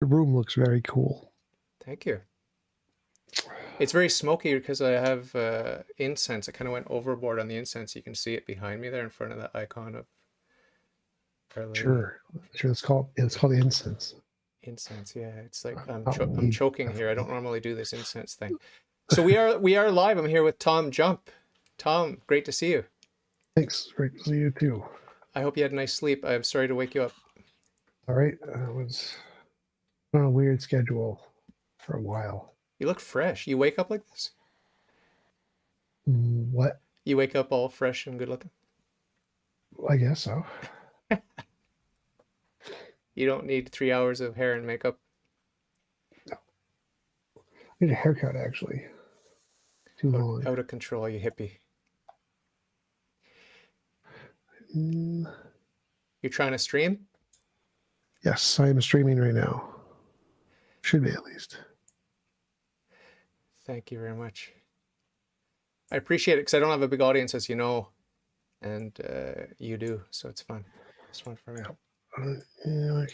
The room looks very cool. Thank you. It's very smoky because I have incense. I kind of went overboard on the incense. You can see it behind me there in front of that icon of Our Lady. Sure. Sure. It's called incense. Incense, yeah. It's like Not I'm weed, choking here. I don't definitely. normally do this incense thing. So we are live. I'm here with Tom Jump. Tom, great to see you. Thanks. Great to see you too. I hope you had a nice sleep. I'm sorry to wake you up. All right. I was on a weird schedule for a while. You look fresh. You wake up like this? What? You wake up all fresh and good looking? I guess so. You don't need 3 hours of hair and makeup. I need a haircut actually. Too Out, long. out of control, you hippie. Mm, You're trying to stream? yes, I am streaming right now. Should be at least. Thank you very much. I appreciate it because I don't have a big audience, as you know, and you do, so it's fun. It's fun for me. Yeah, like,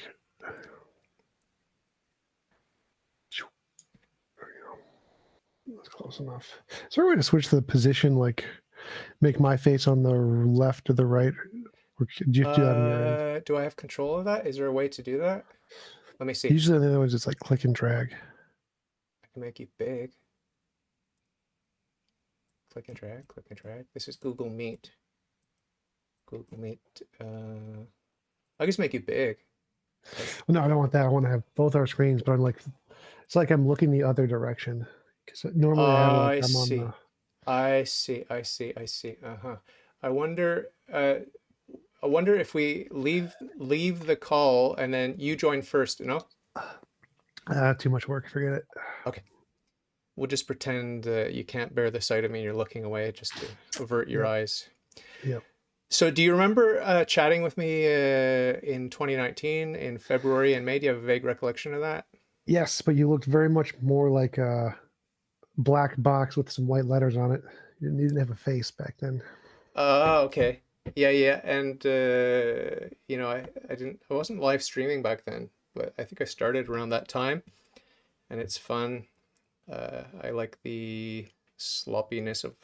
that's close enough. Is there a way to switch the position, like make my face on the left or the right? Or do you have to do that on your end? Do I have control of that? Is there a way to do that? Let me see. Usually the other one's just like click and drag. I can make you big. Click and drag, click and drag. This is Google Meet. Google Meet. I'll just make you big. Well, no, I don't want that. I want to have both our screens, but I'm like, it's like I'm looking the other direction. Because normally I have it like I I'm on see. the. I see. I see. I see. Uh-huh. I wonder I wonder if we leave the call and then you join first, no? Too much work. Forget it. Okay. We'll just pretend you can't bear the sight of me and you're looking away just to avert your Yep. eyes. Yep. So do you remember chatting with me in 2019 in February and May? Do you have a vague recollection of that? Yes, but you looked very much more like a black box with some white letters on it. You didn't have a face back then. Oh, okay. Yeah, yeah. And I wasn't live streaming back then, but I think I started around that time and it's fun. I like the sloppiness of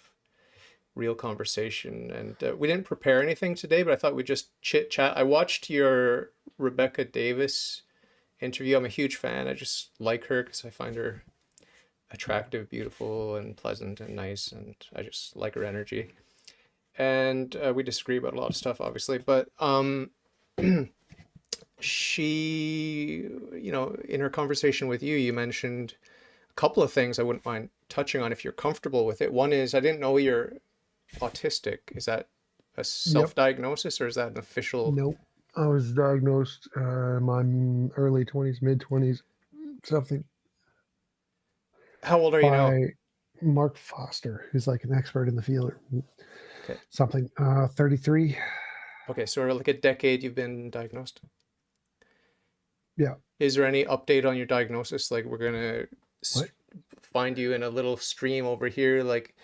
real conversation. And we didn't prepare anything today, but I thought we'd just chit chat. I watched your Rebecca Davis interview. I'm a huge fan. I just like her because I find her attractive, beautiful, and pleasant and nice, and I just like her energy. And we disagree about a lot of stuff, obviously, but she, in her conversation with you, you mentioned a couple of things I wouldn't mind touching on if you're comfortable with it. One is I didn't know you're autistic. Is that a Yep. self-diagnosis or is that an official? Nope. I was diagnosed in my early 20s, mid 20s, something, How old are you now? by Mark Foster, who's like an expert in the field, or Okay. something. 33. Okay, so like a decade you've been diagnosed. Yeah. Is there any update on your diagnosis? Like we're gonna What? find you in a little stream over here, like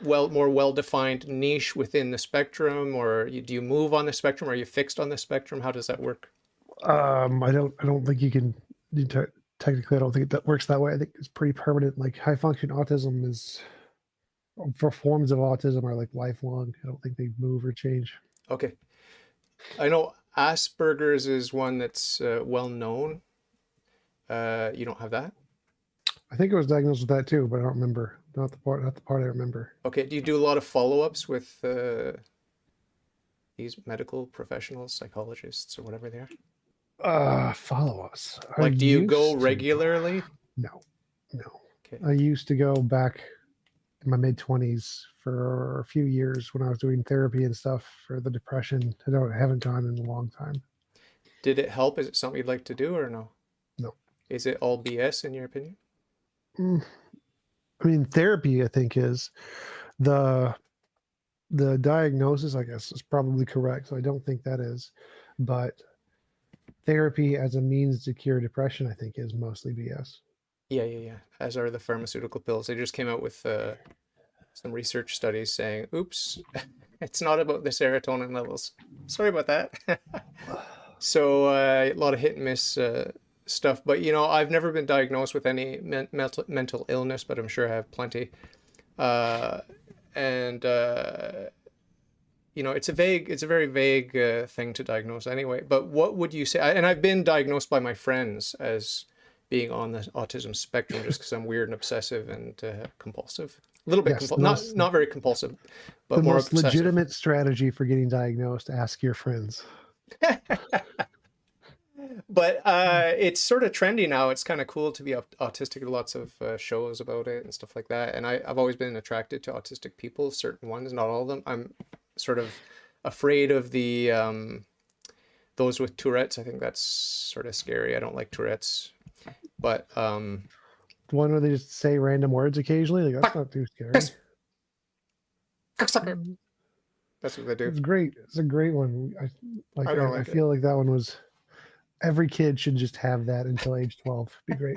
more well-defined niche within the spectrum, or do you move on the spectrum? Are you fixed on the spectrum? How does that work? I don't think you can. Technically, I don't think that works that way. I think it's pretty permanent. Like high function autism is, for forms of autism, are like lifelong. I don't think they move or change. Okay. I know Asperger's is one that's well known. You don't have that? I think I was diagnosed with that too, but I don't remember. Not the part I remember. Okay. Do you do a lot of follow-ups with these medical professionals, psychologists, or whatever they are? Follow us. I Like, do you go used to. regularly? No, no. Okay. I used to go back in my mid 20s for a few years when I was doing therapy and stuff for the depression. I haven't gone in a long time. Did it help? Is it something you'd like to do or no? No. Is it all BS in your opinion? Mm, I mean, therapy, I think, is the the diagnosis, I guess, is probably correct. So I don't think that is. But therapy as a means to cure depression, I think, is mostly BS. Yeah, yeah, yeah. As are the pharmaceutical pills. They just came out with some research studies saying, oops, it's not about the serotonin levels. Sorry about that. So a lot of hit and miss stuff. But I've never been diagnosed with any mental illness, but I'm sure I have plenty. Uh, and it's a very vague thing to diagnose anyway. But what would you say? And I've been diagnosed by my friends as being on the autism spectrum, just because I'm weird and obsessive and compulsive. A little bit Yes, compulsive, not very compulsive, the but more most obsessive. legitimate strategy for getting diagnosed: ask your friends. But it's sort of trendy now. It's kind of cool to be autistic. Lots of shows about it and stuff like that. And I've always been attracted to autistic people, certain ones, not all of them. I'm sort of afraid of the those with Tourette's. I think that's sort of scary. I don't like Tourette's. But The one where they just say random words occasionally, like that's not too scary. That's what they do. It's great. It's a great one. I don't like I feel like that one was. Every kid should just have that until age 12. Be great.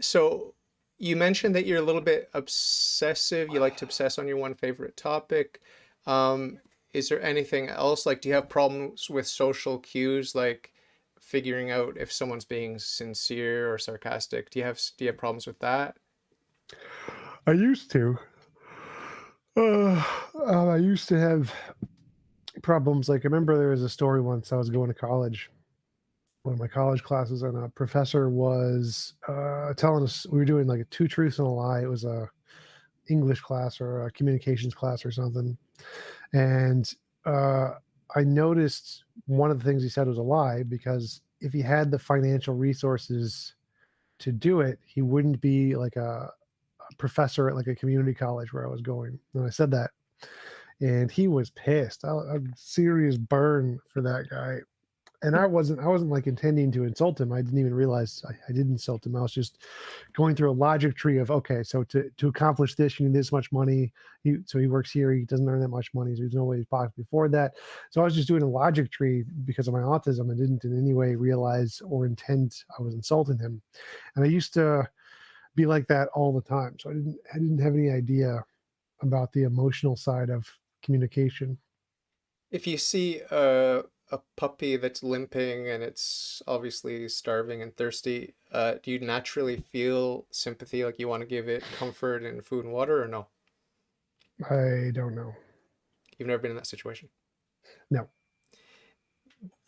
So you mentioned that you're a little bit obsessive. You like to obsess on your one favorite topic. Is there anything else? Like, do you have problems with social cues, like figuring out if someone's being sincere or sarcastic? Do you have problems with that? I used to. I used to have problems. Like I remember there was a story once I was going to college, one of my college classes, and a professor was telling us we were doing like a two truths and a lie. It was a English class or a communications class or something, and I noticed one of the things he said was a lie because if he had the financial resources to do it, he wouldn't be like a professor at like a community college where I was going. And I said that, and he was pissed. A serious burn for that guy. And I wasn't like intending to insult him. I didn't even realize I did insult him. I was just going through a logic tree of, okay, so to accomplish this, you need this much money. So he works here. He doesn't earn that much money. So there's no way he's possibly afford that. So I was just doing a logic tree because of my autism. I didn't in any way realize or intend I was insulting him. And I used to be like that all the time. So I didn't have any idea about the emotional side of communication. If you see a puppy that's limping and it's obviously starving and thirsty, do you naturally feel sympathy, like you want to give it comfort and food and water, or no? I don't know. You've never been in that situation. No.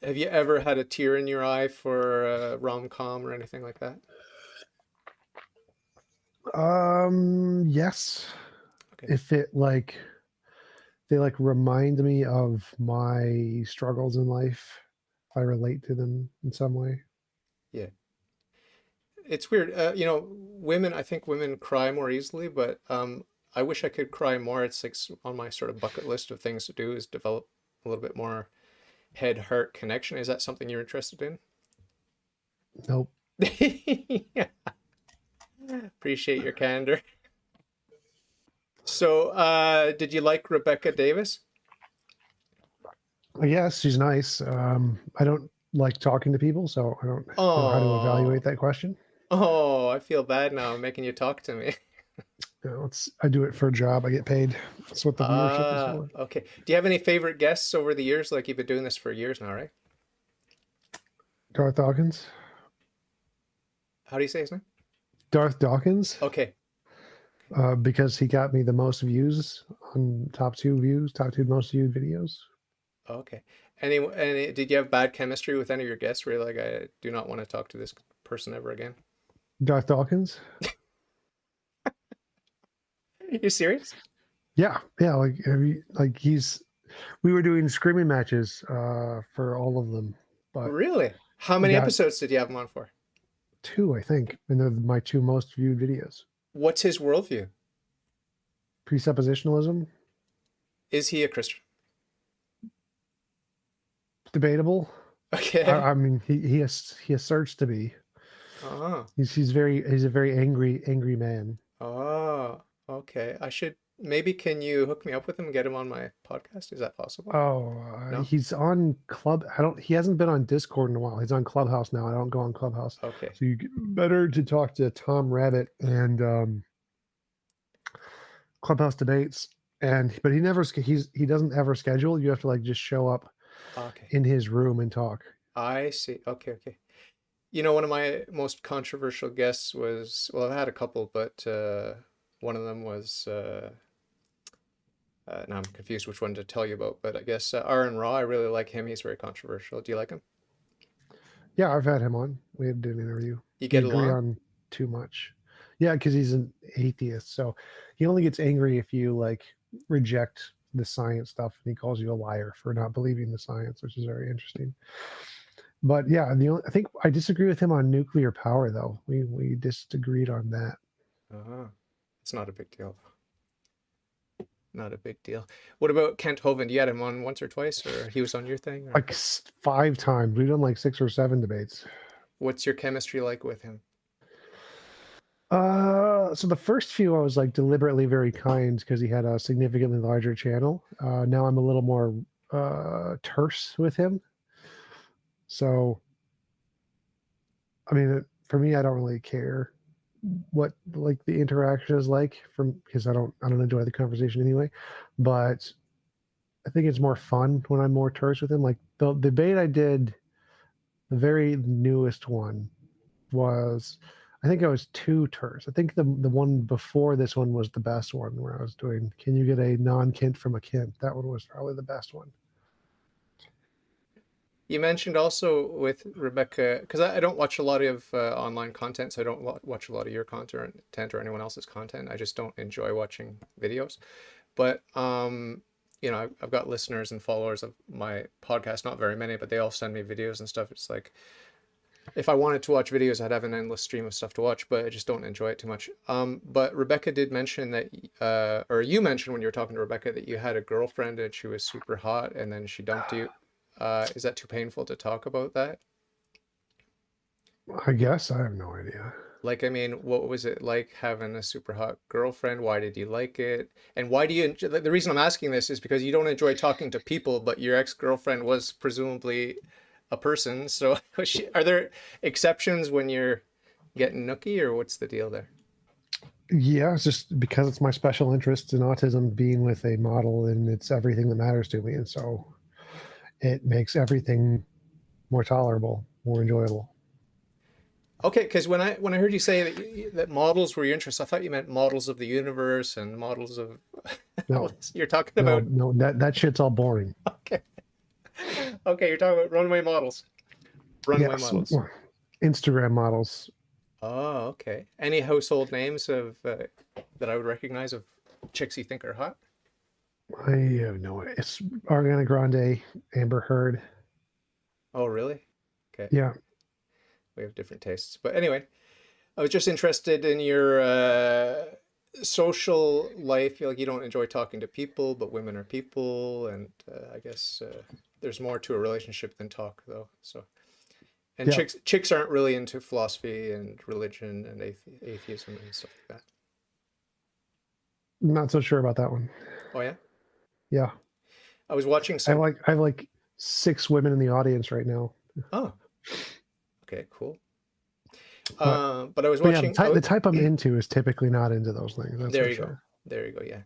Have you ever had a tear in your eye for a rom-com or anything like that? Yes. Okay. If it like they like remind me of my struggles in life, if I relate to them in some way. Yeah. It's weird. Women, I think women cry more easily, but I wish I could cry more. It's like on my sort of bucket list of things to do is develop a little bit more head-heart connection. Is that something you're interested in? Nope. Yeah. Appreciate your candor. So, did you like Rebecca Davis? Yes, she's nice. I don't like talking to people, so I don't know how to evaluate Oh, that question. oh, I feel bad now. I'm making you talk to me. I do it for a job. I get paid. That's what the viewership is for. Okay. Do you have any favorite guests over the years? Like you've been doing this for years now, right? Darth Dawkins. How do you say his name? Darth Dawkins, Okay. because he got me the most views on top two most viewed videos. Okay. Did you have bad chemistry with any of your guests where you're like, I do not want to talk to this person ever again? Darth Dawkins. You serious? Yeah, yeah. Like, we were doing screaming matches for all of them, but Really? How we many got episodes did you have him on for? two, I think, and they're my two most viewed videos. What's his worldview? Presuppositionalism, Is he a Christian? debatable. Okay. I mean, he asserts to be. Oh, He's a very angry man. oh, okay. Can you hook me up with him and get him on my podcast? Is that possible? Oh, No? he's on Club. I don't. He hasn't been on Discord in a while. He's on Clubhouse now. I don't go on Clubhouse, Okay. so better to talk to Tom Rabbit and Clubhouse debates. But he doesn't ever schedule. You have to like just show up Okay. in his room and talk. I see. Okay, okay. You know, one of my most controversial guests was, well, I've had a couple, but one of them was, now I'm confused which one to tell you about, but I guess Aaron Raw, I really like him. He's very controversial. Do you like him? Yeah, I've had him on. We had an interview. You We get agree along? on too much. Yeah, because he's an atheist, so he only gets angry if you like reject the science stuff, and he calls you a liar for not believing the science, which is very interesting. But yeah, I think I disagree with him on nuclear power, though. We disagreed on that. Uh-huh. It's not a big deal. Not a big deal. What about Kent Hovind? You had him on once or twice, or he was on your thing, or Like 5 times. We've done like 6 or 7 debates. what's your chemistry like with him? So the first few I was like deliberately very kind because he had a significantly larger channel. Now I'm a little more terse with him. So I mean, for me, I don't really care what like the interaction is like from because I don't enjoy the conversation anyway. But I think it's more fun when I'm more terse with him. Like the debate I did, the very newest one was, I think I was too terse. I think the one before this one was the best one where I was doing, can you get a non-kint from a kint? That one was probably the best one. You mentioned also with Rebecca, because I don't watch a lot of online content, so I don't watch a lot of your content or anyone else's content. I just don't enjoy watching videos. But you know, I've got listeners and followers of my podcast, not very many, but they all send me videos and stuff. It's like if I wanted to watch videos, I'd have an endless stream of stuff to watch, but I just don't enjoy it too much. But Rebecca did mention that, or you mentioned when you were talking to Rebecca that you had a girlfriend and she was super hot and then she dumped you. Is that too painful to talk about that? I guess I have no idea. Like, I mean, what was it like having a super hot girlfriend? Why did you like it? And why do you, the reason I'm asking this is because you don't enjoy talking to people, but your ex-girlfriend was presumably a person. So are there exceptions when you're getting nookie or what's the deal there? Yeah, it's just because it's my special interest in autism being with a model and it's everything that matters to me. And so it makes everything more tolerable, more enjoyable. Okay, because when I heard you say that that models were your interest, I thought you meant models of the universe and models of No, you're talking no, about no, that shit's all boring. okay. Okay, you're talking about runway models. Runway Yes, models. Instagram models. Oh, okay. Any household names of that I would recognize of chicks you think are hot? I have no idea. It's Ariana Grande, Amber Heard. Oh, really? Okay, Yeah, we have different tastes. But anyway, I was just interested in your social life. Like you don't enjoy talking to people, but women are people, and I guess there's more to a relationship than talk, though. So, and yeah. chicks aren't really into philosophy and religion and atheism and stuff like that. Not so sure about that one. Oh yeah, Yeah, I was watching I have some. like I have like 6 women in the audience right now. Oh, okay, cool. But But I was but yeah, watching. the type I'm into is typically not into those things. That's There for you go. sure. There you go. Yeah.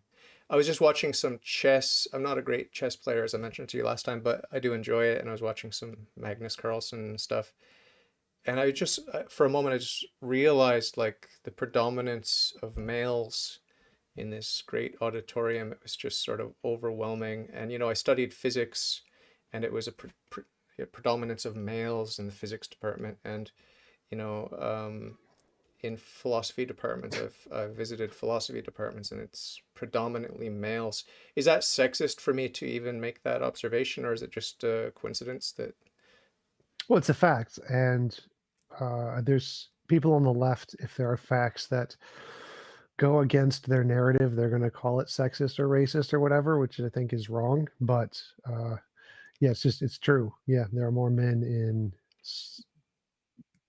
I was just watching some chess. I'm not a great chess player, as I mentioned to you last time, but I do enjoy it. And I was watching some Magnus Carlsen stuff. And I just, for a moment, I just realized like the predominance of males in this great auditorium. It was just sort of overwhelming. And, you know, I studied physics and it was a predominance of males in the physics department. And, you know, in philosophy departments. I've visited philosophy departments and it's predominantly males. Is that sexist for me to even make that observation, or is it just a coincidence that? Well, it's a fact, and there's people on the left. If there are facts that go against their narrative, they're going to call it sexist or racist or whatever, which I think is wrong. But yeah, it's true. Yeah, there are more men in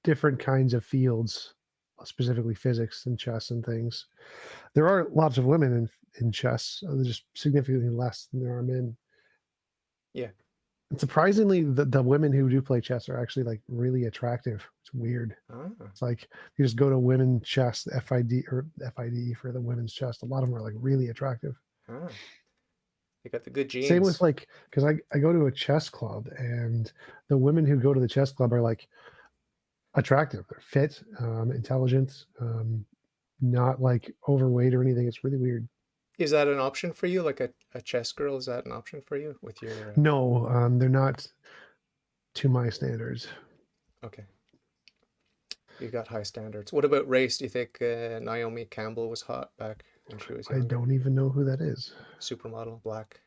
different kinds of fields, specifically physics and chess and things. There are lots of women in chess. There's just significantly less than there are men. Yeah. And surprisingly, the women who do play chess are actually like really attractive. It's weird. Ah, It's like you just go to women chess, FID or FIDE for the women's chess. A lot of them are like really attractive. ah. They got the good Same with genes. like, because I go to a chess club, and the women who go to the chess club are like attractive. They're fit, intelligent, not like overweight or anything. It's really weird. Is that an option for you? Like a chess girl, is that an option for you with your No, they're not to my standards. okay. You got high standards. What about race? Do you think Naomi Campbell was hot back when she was I younger? don't even know who that is. Supermodel, black.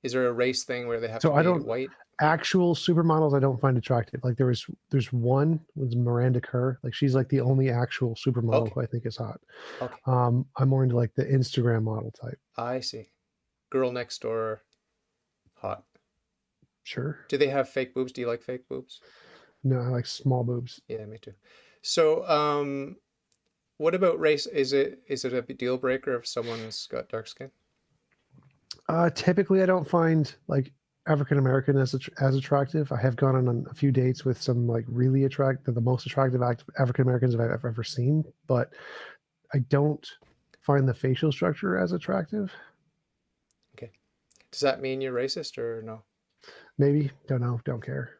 Is there a race thing where they have to So I be don't white? actual supermodels. I don't find attractive. Like there's one was Miranda Kerr. Like she's like the only actual supermodel Okay. who I think is hot. Okay. I'm more into like the Instagram model type. I see. Girl next door, hot. Sure. Do they have fake boobs? Do you like fake boobs? No, I like small boobs. Yeah, me too. So, what about race? Is it a deal breaker if someone's got dark skin? Typically, I don't find like African American as attractive. I have gone on a few dates with some like really attractive, the most attractive African Americans I've ever seen, but I don't find the facial structure as attractive. Okay. Does that mean you're racist or no? Maybe, don't know, don't care.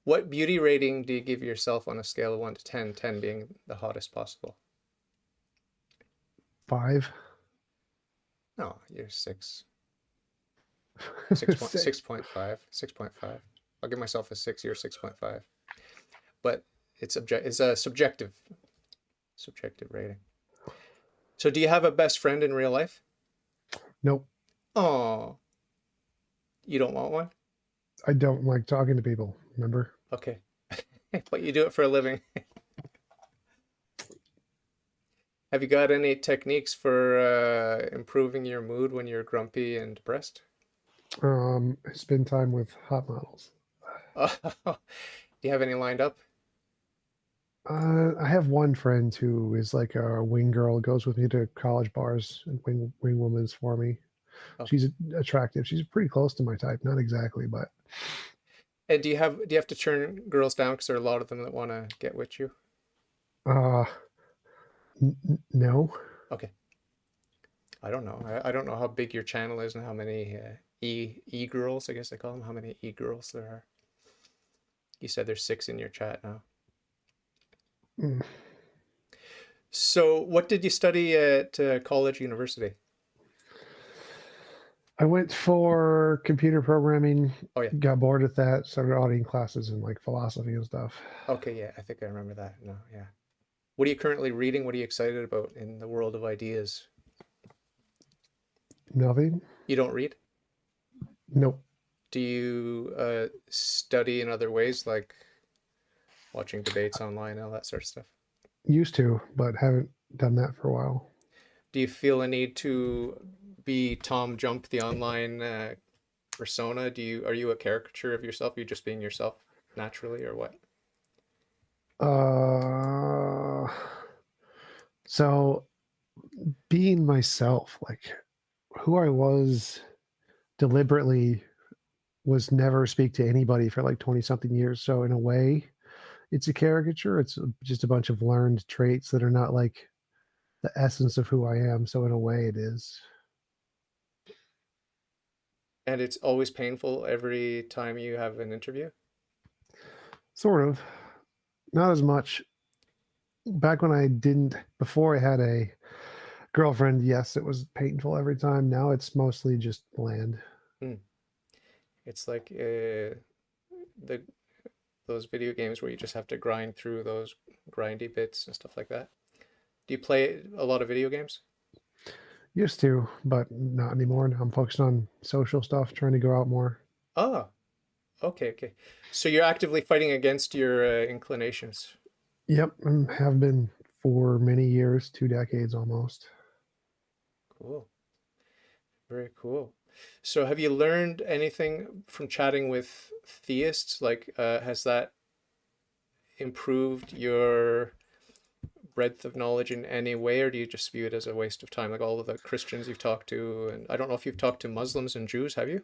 What beauty rating do you give yourself on a scale of 1 to 10, 10 being the hottest possible? 5. No, you're 6. 6 point, 6. 6.5. 6.5. I'll give myself a 6, you're 6.5. But it's a subjective rating. So do you have a best friend in real life? Nope. Oh, you don't want one? I don't like talking to people. Remember? Okay. But you do it for a living. Have you got any techniques for improving your mood when you're grumpy and depressed? Spend time with hot models. Do you have any lined up? I have one friend who is like a wing girl, goes with me to college bars and wing women's for me. Okay. She's attractive. She's pretty close to my type. Not exactly, but And do you have to turn girls down because there are a lot of them that want to get with you? uh, no. Okay. I don't know. I don't know how big your channel is and how many e girls, I guess they call them, how many e girls there are. You said there's 6 in your chat now. Mm. So, what did you study at college, university? I went for computer programming, Oh yeah. got bored with that, started auditing classes in like philosophy and stuff. Okay, yeah. I think I remember that. No, yeah. What are you currently reading? What are you excited about in the world of ideas? Nothing? You don't read? Nope. Do you study in other ways, like watching debates online and all that sort of stuff? Used to, but haven't done that for a while. Do you feel a need to be Tom Jump, the online persona? Are you a caricature of yourself? Are you just being yourself naturally, or what? Uh, so being myself, like who I was deliberately, was never speak to anybody for like 20 something years. So in a way, it's a caricature. It's just a bunch of learned traits that are not like the essence of who I am. So in a way, it is. And it's always painful every time you have an interview? Sort of. Not as much. Back when I didn't, before I had a girlfriend, yes, it was painful every time. Now it's mostly just bland. Hmm. It's like the those video games where you just have to grind through those grindy bits and stuff like that. Do you play a lot of video games? Used to, but not anymore. Now I'm focused on social stuff, trying to go out more. Ah, okay, okay. So you're actively fighting against your inclinations. Yep, and have been for many years, 2 decades almost. Cool. Very cool. So have you learned anything from chatting with theists? Like, has that improved your breadth of knowledge in any way, or do you just view it as a waste of time? Like all of the Christians you've talked to, and I don't know if you've talked to Muslims and Jews, have you?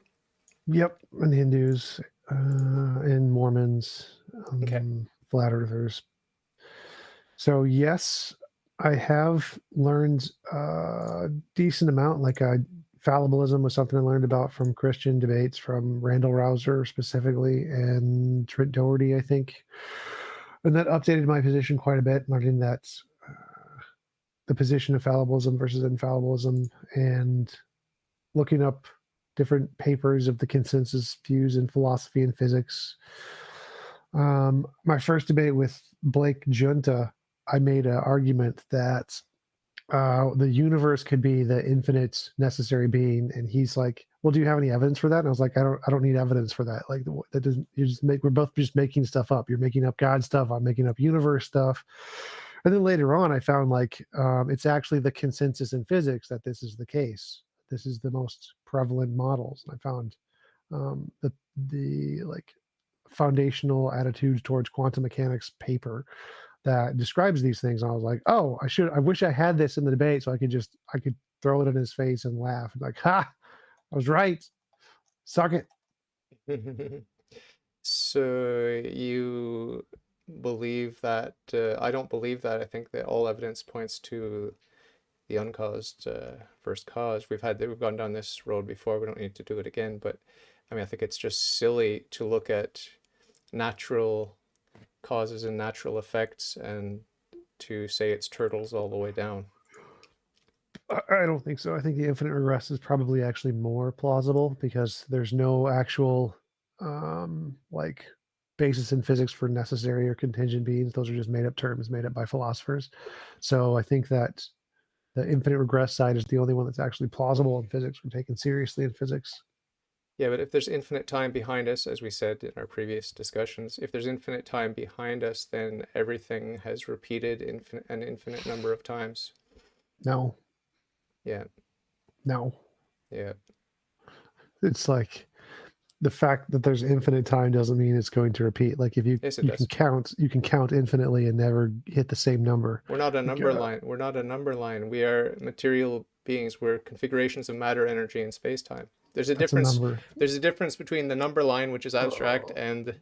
Yep, and Hindus, and Mormons, Okay. flat earthers. So yes, I have learned a decent amount. Like I fallibilism was something I learned about from Christian debates from Randall Rouser specifically and Trent Doherty, I think. And that updated my position quite a bit, learning that the position of fallibilism versus infallibilism and looking up different papers of the consensus views in philosophy and physics. My first debate with Blake Junta, I made an argument that the universe could be the infinite necessary being, and he's like, well, do you have any evidence for that? And I was like, I don't need evidence for that. Like, that doesn't, we're both just making stuff up. You're making up God stuff, I'm making up universe stuff. And then later on I found like it's actually the consensus in physics that this is the case. This is the most prevalent models. And I found the like foundational attitudes towards quantum mechanics paper that describes these things. And I was like, oh, I wish I had this in the debate so I could throw it in his face and laugh. Like, ha, I was right. Suck it. So you believe that, I don't believe that. I think that all evidence points to the uncaused first cause. We've gone down this road before. We don't need to do it again. But I mean, I think it's just silly to look at natural causes and natural effects and to say it's turtles all the way down. I don't think so. I think the infinite regress is probably actually more plausible because there's no actual like basis in physics for necessary or contingent beings. Those are just made up terms made up by philosophers. So I think that the infinite regress side is the only one that's actually plausible in physics or taken seriously in physics. Yeah, but if there's infinite time behind us, as we said in our previous discussions, if there's infinite time behind us, then everything has repeated an infinite number of times. No. Yeah. No. Yeah. It's like the fact that there's infinite time doesn't mean it's going to repeat. Like if you Yes, it you does. can count infinitely and never hit the same number. We're not a number line. We're not a number line. We are material beings. We're configurations of matter, energy, and space-time. There's a That's a difference. number. There's a difference between the number line, which is abstract, and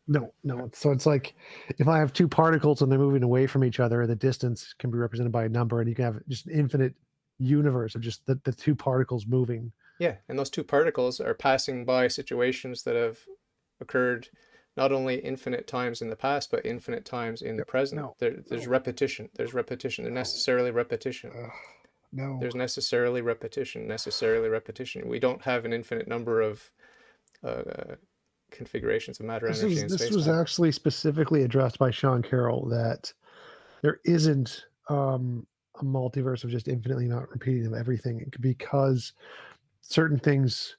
No. So it's like if I have two particles and they're moving away from each other, the distance can be represented by a number, and you can have just an infinite universe of just the two particles moving. yeah, and those two particles are passing by situations that have occurred not only infinite times in the past, but infinite times in the present. No. There's repetition. There's repetition. There's necessarily repetition. No. There's necessarily repetition. Necessarily repetition. We don't have an infinite number of configurations of matter, energy, and space. This was actually specifically addressed by Sean Carroll that there isn't a multiverse of just infinitely not repeating of everything because certain things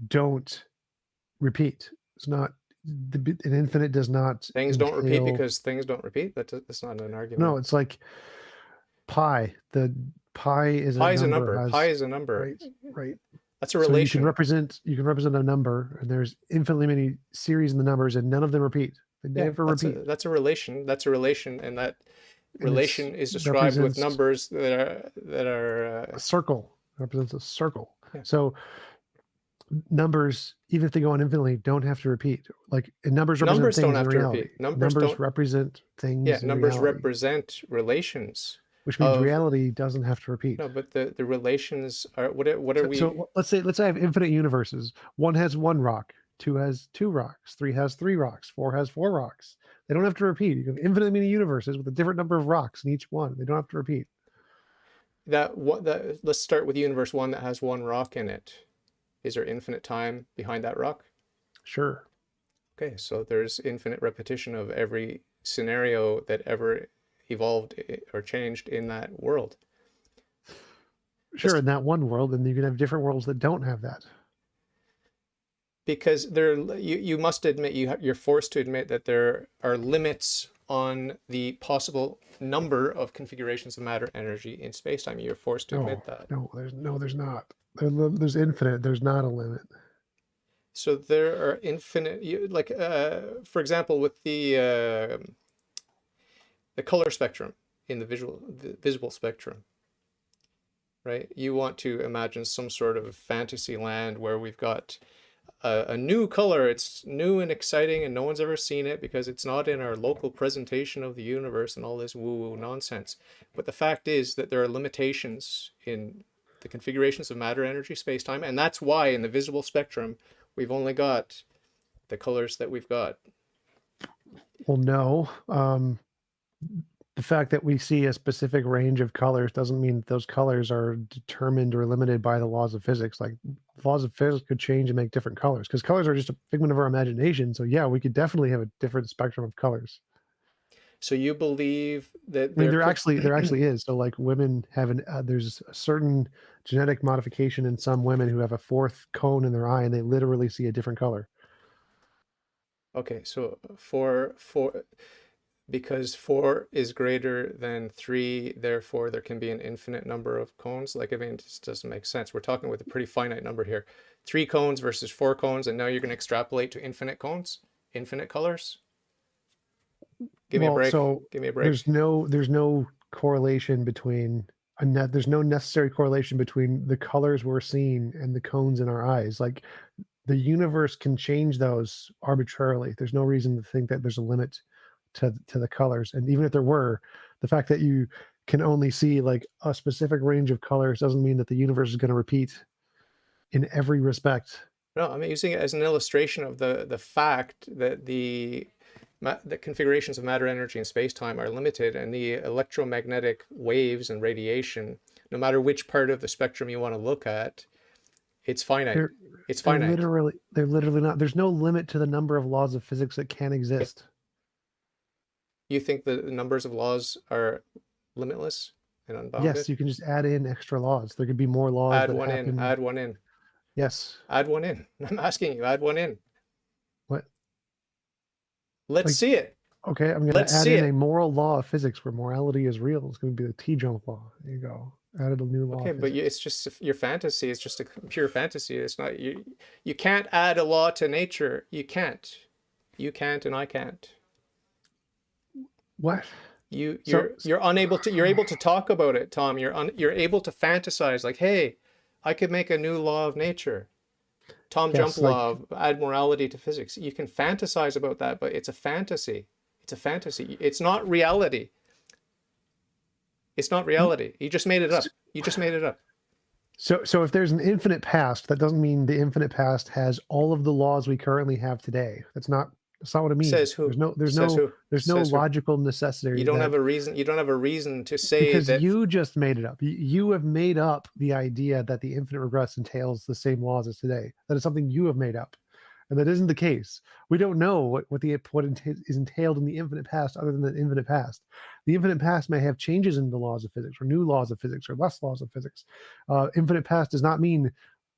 don't repeat. It's not an infinite does not things don't repeat because things don't repeat. That's not an argument. No, it's like pi. The pi is pi is a number. Pi is a number. Right. That's a relation. So you can represent a number, and there's infinitely many series in the numbers, and none of them repeat. They never repeat. That's a relation. That's a relation, and that relation is described with numbers that are a circle. It represents a circle. Yeah. So numbers, even if they go on infinitely, don't have to repeat. Like numbers represent things don't have in reality. To repeat. Numbers represent things. Yeah, numbers reality. Represent relations. Which means reality doesn't have to repeat. No, but the relations are what are we? So let's say I have infinite universes. One has one rock, two has two rocks, three has three rocks, four has four rocks. They don't have to repeat. You have infinite many universes with a different number of rocks in each one. They don't have to repeat. Let's start with universe one that has one rock in it. Is there infinite time behind that rock? Sure. Okay, so there's infinite repetition of every scenario that ever evolved or changed in that world. Sure, in that one world, and you can have different worlds that don't have that. Because you must admit, you're forced to admit that there are limits on the possible number of configurations of matter energy in space-time. You're forced to admit that. There's not. There's infinite. There's not a limit. So there are infinite, like for example, with the color spectrum in the visible spectrum, right? You want to imagine some sort of fantasy land where we've got a new color. It's new and exciting, and no one's ever seen it because it's not in our local presentation of the universe and all this woo-woo nonsense. But the fact is that there are limitations in the configurations of matter, energy, space-time, and that's why in the visible spectrum we've only got the colors that we've got. Well, no. The fact that we see a specific range of colors doesn't mean that those colors are determined or limited by the laws of physics. Like, laws of physics could change and make different colors, because colors are just a figment of our imagination. So yeah, we could definitely have a different spectrum of colors. So you believe that I mean, there could there actually is. So like, women have there's a certain genetic modification in some women who have a fourth cone in their eye, and they literally see a different color. Okay, so because 4 is greater than 3, therefore there can be an infinite number of cones. Like, I mean, this doesn't make sense. We're talking with a pretty finite number here. 3 cones versus 4 cones, and now you're going to extrapolate to infinite cones, infinite colors. Give me a break. So give me a break. there's no correlation between there's no necessary correlation between the colors we're seeing and the cones in our eyes. Like, the universe can change those arbitrarily. There's no reason to think that there's a limit to the colors. And even if there were, the fact that you can only see like a specific range of colors doesn't mean that the universe is going to repeat in every respect. No, I'm using it as an illustration of the fact that the configurations of matter, energy, and space-time are limited, and the electromagnetic waves and radiation, no matter which part of the spectrum you want to look at, it's finite. It's finite. They're literally not. There's no limit to the number of laws of physics that can exist. You think the numbers of laws are limitless and unbounded? Yes, you can just add in extra laws. There could be more laws. Add one in. Add one in. Yes. Add one in. I'm asking you. Add one in. What? Let's see it. Okay, I'm going to add in a moral law of physics where morality is real. It's going to be the T-jump law. There you go. Added a new law. Okay, but it's just your fantasy. It's just a pure fantasy. It's not you. You can't add a law to nature. You can't. You can't, and I can't. What? You're unable to. You're able to talk about it, Tom. You're able to fantasize like, hey, I could make a new law of nature. Jump law of add morality to physics. You can fantasize about that, but it's a fantasy. It's a fantasy. It's not reality. It's not reality. You just made it up. You just made it up. So if there's an infinite past, that doesn't mean the infinite past has all of the laws we currently have today. That's not what it means. Says who? There's no logical necessity. You don't have a reason. You don't have a reason to say because that you just made it up. You have made up the idea that the infinite regress entails the same laws as today. That is something you have made up, and that isn't the case. We don't know what is entailed in the infinite past, other than the infinite past. The infinite past may have changes in the laws of physics, or new laws of physics, or less laws of physics. Infinite past does not mean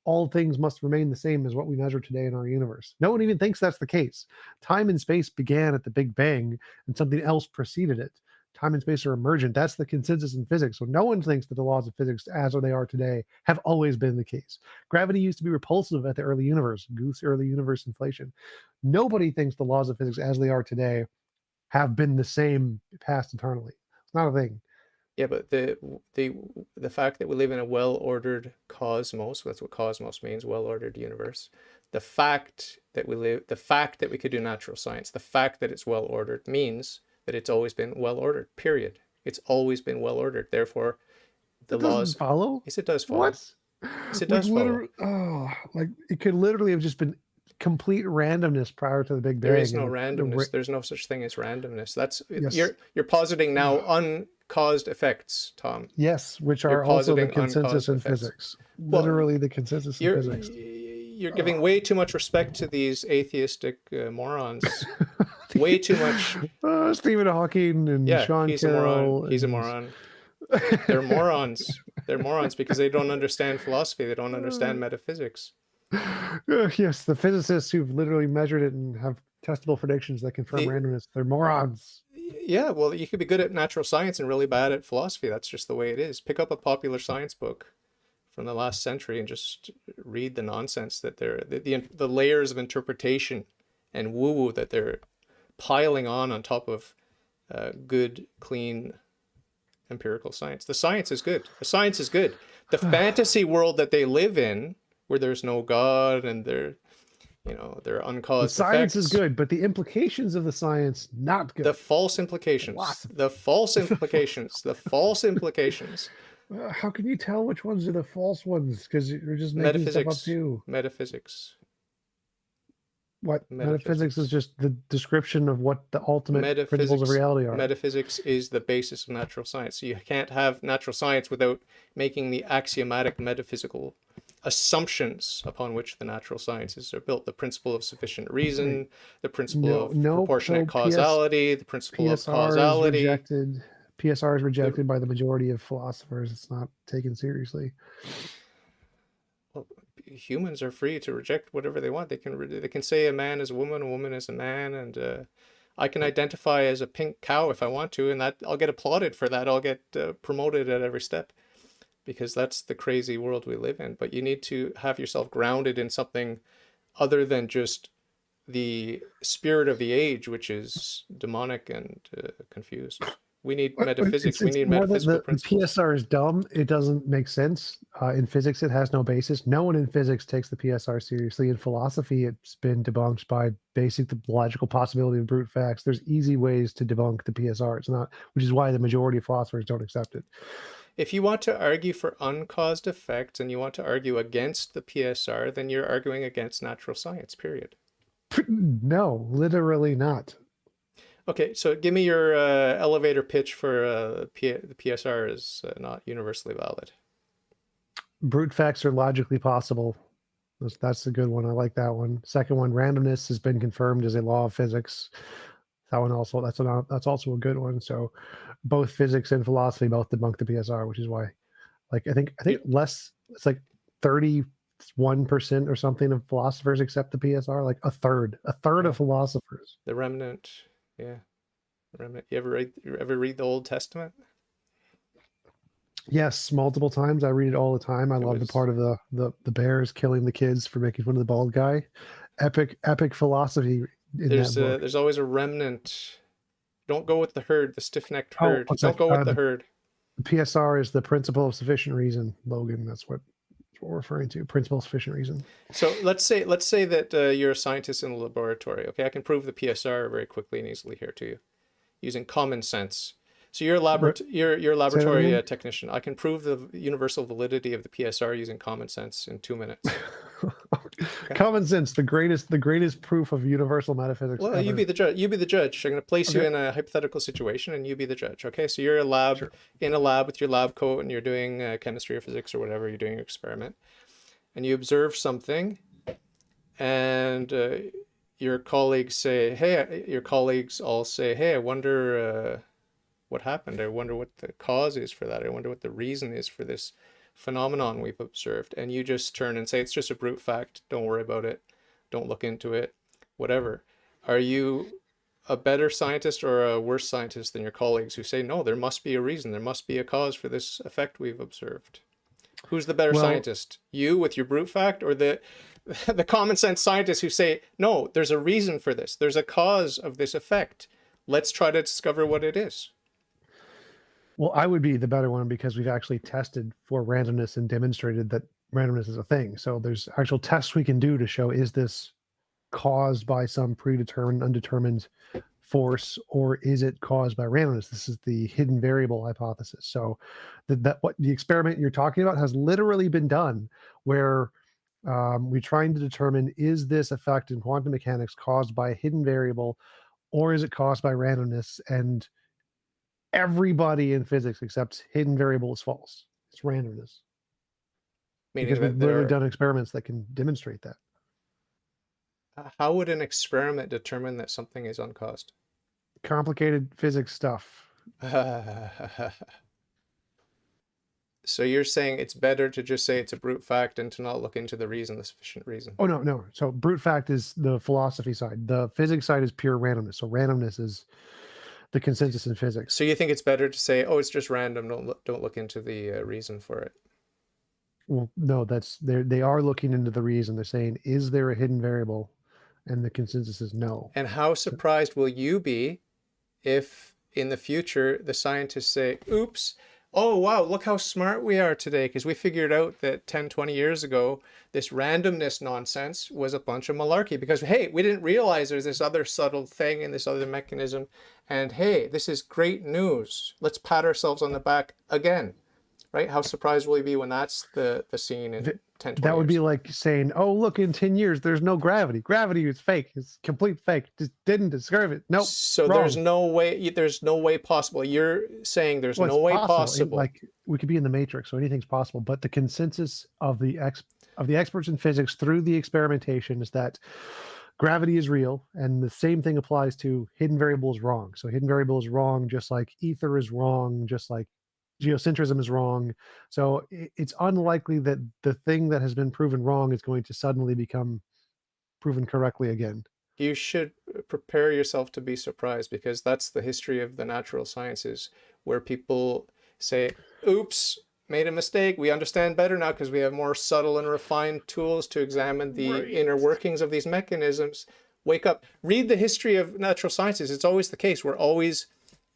all things must remain the same as what we measure today in our universe. No one even thinks that's the case. Time and space began at the Big Bang, and something else preceded it. Time and space are emergent. That's the consensus in physics. So no one thinks that the laws of physics, as they are today, have always been the case. Gravity used to be repulsive at the early universe. Goose early universe inflation. Nobody thinks the laws of physics, as they are today, have been the same past eternally. It's not a thing. Yeah, but the fact that we live in a well-ordered cosmos, that's what cosmos means, well-ordered universe. The fact that we could do natural science, the fact that it's well-ordered means that it's always been well-ordered, period. It's always been well-ordered. Therefore, the laws follow? Yes, it does follow. What? Yes, it does follow. Oh, like it could literally have just been complete randomness prior to the Big Bang. There is no randomness. There's no such thing as randomness. Yes. You're positing now uncaused effects, Tom. Yes, which are also the consensus in physics. Literally the consensus in physics. You're giving way too much respect to these atheistic morons. Way too much. Stephen Hawking and Sean Carroll. He's a moron. They're morons. They're morons because they don't understand philosophy. They don't understand metaphysics. Yes, the physicists who've literally measured it and have testable predictions that confirm randomness. They're morons. Yeah, well, you could be good at natural science and really bad at philosophy. That's just the way it is. Pick up a popular science book from the last century and just read the nonsense that the layers of interpretation and woo-woo that they're piling on top of good, clean, empirical science. The science is good. The science is good. The fantasy world that they live in, where there's no God and they're uncaused science effects. is good, but the implications of the science, not good. The false implications. The false implications. The false implications. How can you tell which ones are the false ones? Because you're just making stuff up Metaphysics. too. Metaphysics. What metaphysics is Metaphysics. just the description of what the ultimate principles of Metaphysics. reality are. Metaphysics is the basis of natural science. So you can't have natural science without making the axiomatic metaphysical assumptions upon which the natural sciences are built. The principle of sufficient reason, Right. the principle No, of no. So proportionate causality, the principle of PSR is causality. rejected. PSR is The rejected by the majority of philosophers. It's not taken seriously. well, humans are free to reject whatever they want. They can say a man is a woman is a man, and I can identify as a pink cow if I want to, and that I'll get applauded for that. I'll get promoted at every step because that's the crazy world we live in. But you need to have yourself grounded in something other than just the spirit of the age, which is demonic and confused. We need metaphysics. We It's need more that metaphysical the principles. PSR is dumb. It doesn't make sense. In physics, it has no basis. No one in physics takes the PSR seriously. In philosophy, it's been debunked by basic the logical possibility of brute facts. There's easy ways to debunk the PSR. It's not, which is why the majority of philosophers don't accept it. If you want to argue for uncaused effects and you want to argue against the PSR, then you're arguing against natural science, period. No, literally not. Okay, so give me your elevator pitch for the PSR is not universally valid. Brute facts are logically possible. That's a good one. I like that one. Second one, randomness has been confirmed as a law of physics. That one also that's also a good one. So both physics and philosophy both debunk the PSR, which is why, like I think less. It's like 31% or something of philosophers accept the PSR. Like a third Yeah. of philosophers. The remnant, yeah. The remnant. You ever read the Old Testament? Yes, multiple times. I read it all the time. I It love the was part of the bears killing the kids for making fun of the bald guy. Epic philosophy in that book. there's always a remnant. Don't go with the herd, the stiff-necked Oh, herd. what's Don't that? go with the herd. The PSR is the principle of sufficient reason, Logan. That's what we're referring to. Principle of sufficient reason. So let's say that you're a scientist in a laboratory. Okay, I can prove the PSR very quickly and easily here to you using common sense. So you're a laboratory technician. I can prove the universal validity of the PSR using common sense in 2 minutes. Okay. Common sense, the greatest proof of universal metaphysics. Well, ever. you be the judge. You be the judge. I'm going to place you in a hypothetical situation, and you be the judge. Okay, so you're in a lab with your lab coat, and you're doing chemistry or physics or whatever. You're doing your experiment, and you observe something, and your colleagues all say, "Hey, I wonder what happened. I wonder what the cause is for that. I wonder what the reason is for this phenomenon we've observed." And you just turn and say, "It's just a brute fact. Don't worry about it. Don't look into it. Whatever." Are you a better scientist or a worse scientist than your colleagues who say, "No, there must be a reason. There must be a cause for this effect we've observed"? Who's the better scientist? You with your brute fact, or the common sense scientists who say, "No, there's a reason for this. There's a cause of this effect. Let's try to discover what it is." Well, I would be the better one because we've actually tested for randomness and demonstrated that randomness is a thing. So there's actual tests we can do to show, is this caused by some predetermined, undetermined force, or is it caused by randomness? This is the hidden variable hypothesis. So what the experiment you're talking about has literally been done, where we're trying to determine, is this effect in quantum mechanics caused by a hidden variable, or is it caused by randomness? And everybody in physics accepts hidden variable is false. It's randomness. Meaning Because we've that literally done experiments that can demonstrate that. How would an experiment determine that something is uncaused? Complicated physics stuff. So you're saying it's better to just say it's a brute fact and to not look into the reason, the sufficient reason? Oh, no. So brute fact is the philosophy side. The physics side is pure randomness. So randomness is the consensus in physics. So you think it's better to say, "Oh, it's just random. Don't look into the reason for it." Well, no, they are looking into the reason. They're saying, is there a hidden variable? And the consensus is no. And how surprised will you be if in the future the scientists say, "Oops, oh wow, look how smart we are today, because we figured out that 10, 20 years ago, this randomness nonsense was a bunch of malarkey, because hey, we didn't realize there's this other subtle thing and this other mechanism, and hey, this is great news. Let's pat ourselves on the back again." right? How surprised will you be when that's the scene in Th- 10, that 20 would be years? like saying, "Oh, look, in 10 years, there's no gravity. Gravity is fake. It's complete fake. Just didn't discover it. Nope, So wrong." there's no way possible. You're saying there's Well, it's no way possible. possible. Like we could be in the matrix, so anything's possible. But the consensus of the experts in physics through the experimentation is that gravity is real, and the same thing applies to hidden variable is wrong. So hidden variable is wrong, just like ether is wrong, just like geocentrism is wrong. So it's unlikely that the thing that has been proven wrong is going to suddenly become proven correctly again. You should prepare yourself to be surprised, because that's the history of the natural sciences, where people say, oops, made a mistake. We understand better now because we have more subtle and refined tools to examine the Right. inner workings of these mechanisms. Wake up. Read the history of natural sciences. It's always the case. We're always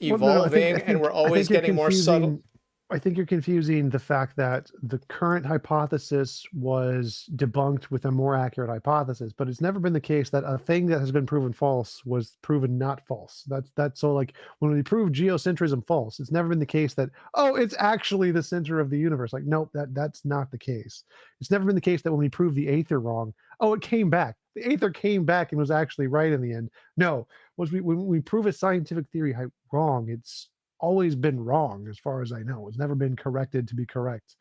Well, no, evolving and we're I always think you're getting more subtle. confusing. I think you're confusing the fact that the current hypothesis was debunked with a more accurate hypothesis, but it's never been the case that a thing that has been proven false was proven not false. That's so like when we prove geocentrism false, it's never been the case that oh, it's actually the center of the universe. Like nope, that's not the case. It's never been the case that when we prove the aether wrong, oh, it came back. The aether came back and was actually right in the end. No, when we prove a scientific theory wrong, it's always been wrong as far as I know. It's never been corrected to be correct.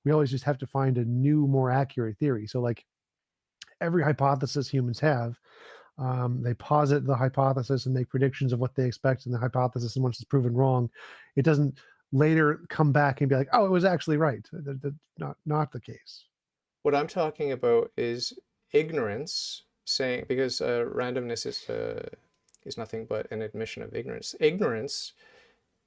We always just have to find a new, more accurate theory. So, like every hypothesis humans have, they posit the hypothesis and make predictions of what they expect in the hypothesis. And once it's proven wrong, it doesn't later come back and be like, "Oh, it was actually right." That's not the case. What I'm talking about is ignorance, saying, because randomness is nothing but an admission of ignorance. Ignorance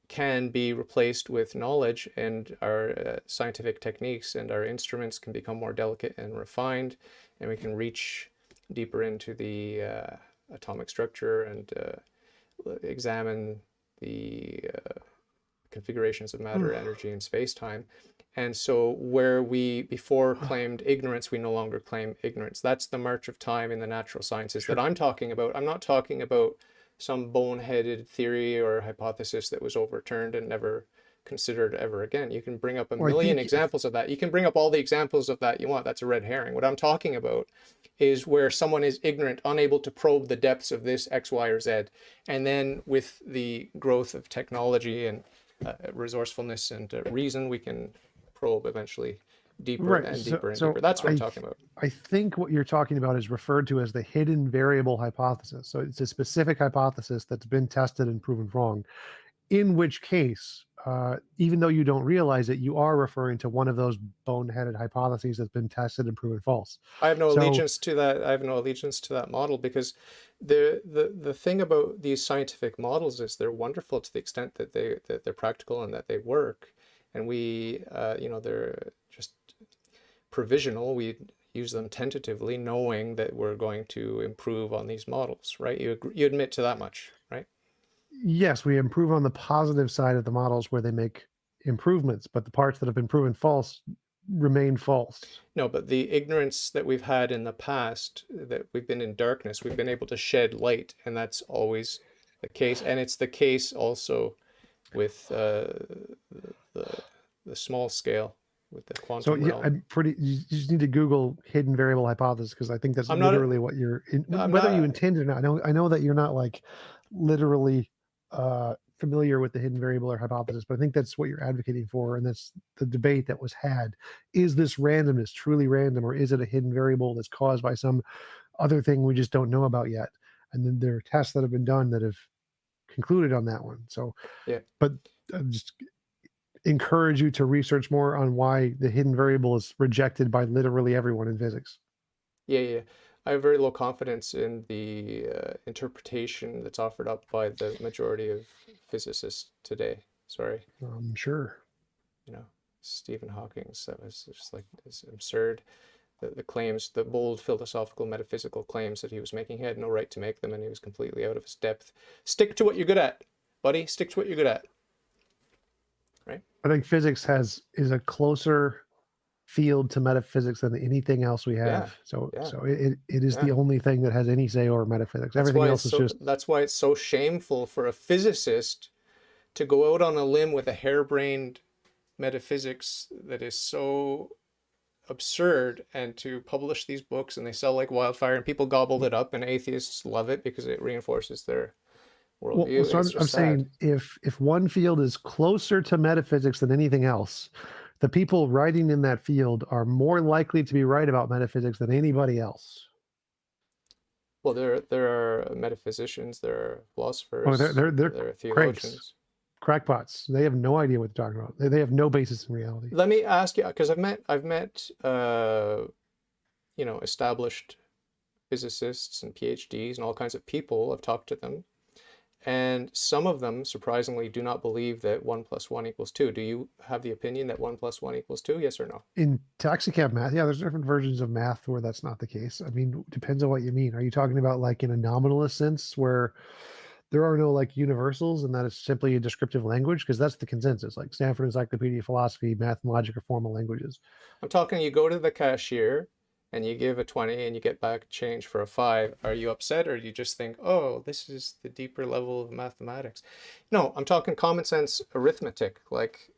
can be replaced with knowledge, and our scientific techniques and our instruments can become more delicate and refined, and we can reach deeper into the atomic structure and examine the configurations of matter, energy, and space-time. And so where we before claimed ignorance, we no longer claim ignorance. That's the march of time in the natural sciences that Sure. I'm talking about. I'm not talking about some boneheaded theory or hypothesis that was overturned and never considered ever again. You can bring up a Or I million think examples of that. You can bring up all the examples of that you want. That's a red herring. What I'm talking about is where someone is ignorant, unable to probe the depths of this X, Y, or Z. And then with the growth of technology and resourcefulness and reason, we can probe eventually deeper right. and So deeper and so deeper. That's what I'm I talking about. I think what you're talking about is referred to as the hidden variable hypothesis. So it's a specific hypothesis that's been tested and proven wrong. In which case, even though you don't realize it, you are referring to one of those boneheaded hypotheses that's been tested and proven false. I have no So allegiance to that. I have no allegiance to that model, because the thing about these scientific models is they're wonderful to the extent that they're practical and that they work. And we they're just provisional. We use them tentatively, knowing that we're going to improve on these models, right? You admit to that much, right? yes, we improve on the positive side of the models where they make improvements, but the parts that have been proven false remain false. No, but the ignorance that we've had in the past, that we've been in darkness, we've been able to shed light, and that's always the case. And it's the case also with the the small scale, with the So quantum yeah, realm. I'm pretty. You just need to Google hidden variable hypothesis because I think that's I'm not. literally what I'm whether you not. intend or not. I know that you're not like literally familiar with the hidden variable or hypothesis, but I think that's what you're advocating for, and that's the debate that was had. Is this randomness truly random, or is it a hidden variable that's caused by some other thing we just don't know about yet? And then there are tests that have been done that have concluded on that one. So, Yeah. but just encourage you to research more on why the hidden variable is rejected by literally everyone in physics. Yeah. Yeah. I have very low confidence in the interpretation that's offered up by the majority of physicists today. Sorry. Sure. You know, Stephen Hawking's, that was just like this absurd. The claims, the bold philosophical metaphysical claims that he was making, he had no right to make them, and he was completely out of his depth. Stick to what you're good at, buddy. Stick to what you're good at. Right? I think physics is a closer field to metaphysics than anything else we Yeah. have. So Yeah. it is Yeah. the only thing that has any say over metaphysics. That's Everything why else is just it's so shameful for a physicist to go out on a limb with a harebrained metaphysics that is so absurd, and to publish these books, and they sell like wildfire, and people gobble it up, and atheists love it because it reinforces their Well, worldview. so It's I'm just sad. saying if one field is closer to metaphysics than anything else, the people writing in that field are more likely to be right about metaphysics than anybody else. Well, there are metaphysicians, there are Oh, philosophers, they're there are cranks, theologians. crackpots. They have no idea what they're talking about. They have no basis in reality. Let me ask you, because I've met established physicists and PhDs and all kinds of people. I've talked to them, and some of them surprisingly do not believe that 1 + 1 = 2. Do you have the opinion that 1 + 1 = 2? Yes or no? In taxicab math, yeah, there's different versions of math where that's not the case. I mean, depends on what you mean. Are you talking about like in a nominalist sense where there are no like universals and that is simply a descriptive language? Because that's the consensus. Like Stanford Encyclopedia of Philosophy, math and logic are formal languages. I'm talking you go to the cashier and you give a 20 and you get back change for a 5. Are you upset, or do you just think, oh, this is the deeper level of mathematics? No, I'm talking common sense arithmetic, like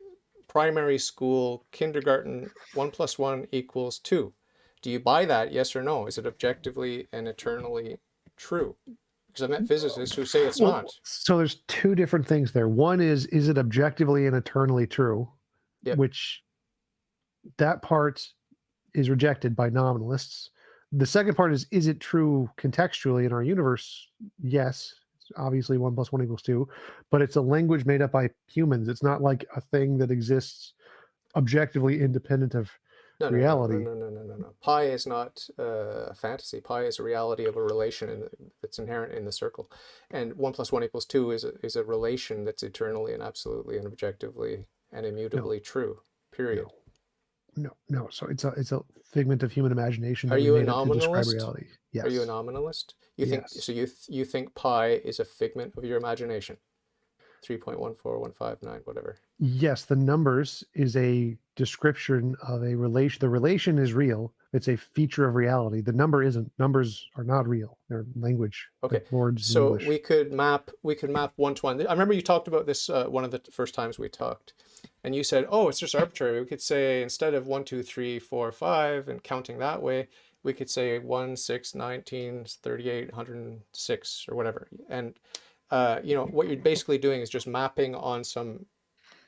primary school, kindergarten, 1 + 1 = 2. Do you buy that? Yes or no? Is it objectively and eternally true? Because I've met physicists who say it's Well, not. so there's two different things there. One is it objectively and eternally true? Yep. Which that part is rejected by nominalists. The second part is it true contextually in our universe? Yes, obviously 1 + 1 = 2, but it's a language made up by humans. It's not like a thing that exists objectively independent of No, no, no, no, reality. no, no, no, no, no. Pi is not a fantasy. Pi is a reality of a relation that's inherent in the circle. And 1 + 1 = 2 is a relation that's eternally and absolutely and objectively and No, immutably true. no, Period. no. So it's a figment of human imagination Are that we you a made up to describe nominalist? reality. Are you a Yes, nominalist? You think yes. so? You think pi is a figment of your imagination? 3.14159, whatever. Yes, the numbers is a description of a relation. The relation is real. It's a feature of reality. The number isn't. Numbers are not real. They're language, Okay, like words in so English. we could map 1 to 1. I remember you talked about this one of the first times we talked, and you said, "Oh, it's just arbitrary. We could say instead of 1, 2, 3, 4, 5, and counting that way, we could say 1, 6, 19, 38, 106, or whatever." And what you're basically doing is just mapping on some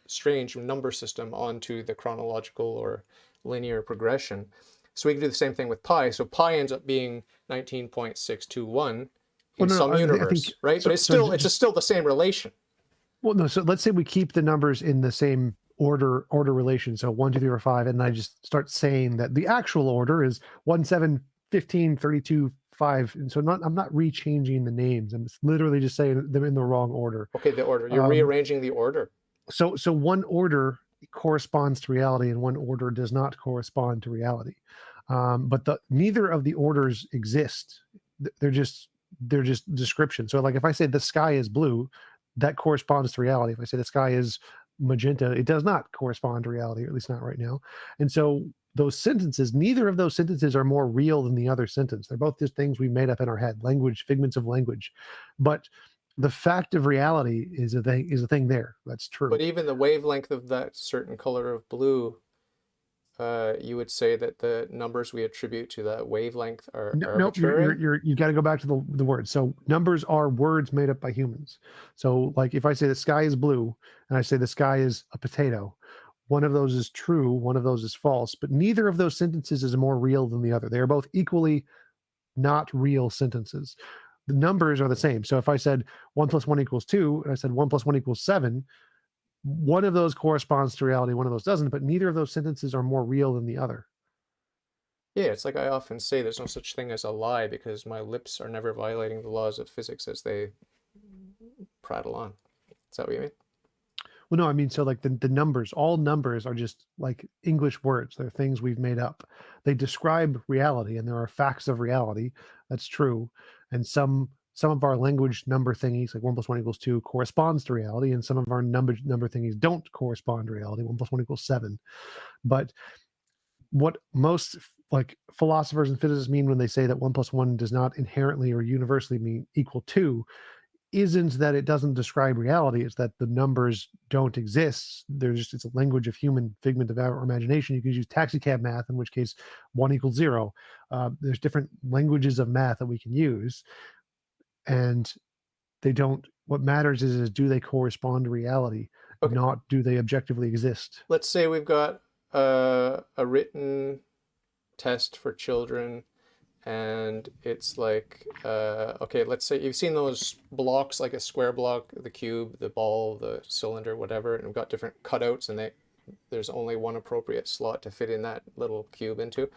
strange number system onto the chronological or linear progression. So we can do the same thing with pi. So pi ends up being 19.621 Well, in no, some I think universe, right? But so. it's So still just still the same relation. well, no. So let's say we keep the numbers in the same order relation. So 1, 2, 3, 4, 5, and I just start saying that the actual order is 1, 7, 15, 32, 5. And so I'm not rechanging the names. I'm literally just saying them in the wrong order. Okay, the order. You're Um, rearranging the order. so one order corresponds to reality and one order does not correspond to reality, but neither of the orders exist. They're just description. So like if I say the sky is blue, that corresponds to reality. If I say the sky is magenta, it does not correspond to reality, or at least not right now. And so those sentences, neither of those sentences are more real than the other sentence. They're both just things we made up in our head, language, figments of language. But the fact of reality is a thing there. That's But true. even the wavelength of that certain color of blue, you would say that the numbers we attribute to that wavelength are No, nope, arbitrary. you got to go back to the words. So numbers are words made up by humans. So like if I say the sky is blue and I say the sky is a potato, one of those is true, one of those is false, but neither of those sentences is more real than the other. They are both equally not real sentences. The numbers are the same. So if I said 1 + 1 = 2 and I said 1 + 1 = 7, one of those corresponds to reality, one of those doesn't, but neither of those sentences are more real than the other. Yeah, it's like I often say there's no such thing as a lie because my lips are never violating the laws of physics as they prattle on. Is that what you mean? Well, no, I mean, so like the numbers, all numbers are just like English words. They're things we've made up. They describe reality, and there are facts of reality. That's true. And some of our language number thingies, like 1 + 1 = 2, corresponds to reality, and some of our number thingies don't correspond to reality. 1 + 1 = 7. But what most like philosophers and physicists mean when they say that 1 + 1 does not inherently or universally mean equal 2 isn't that it doesn't describe reality, it's that the numbers don't exist. It's a language of human figment of our imagination. You can use taxi cab math, in which case 1 = 0. There's different languages of math that we can use, and they don't. What matters is do they correspond to reality, Okay. not do they objectively exist. Let's say we've got a written test for children, and it's like, okay, let's say you've seen those blocks, like a square block, the cube, the ball, the cylinder, whatever, and we've got different cutouts, and there's only one appropriate slot to fit in that little cube into.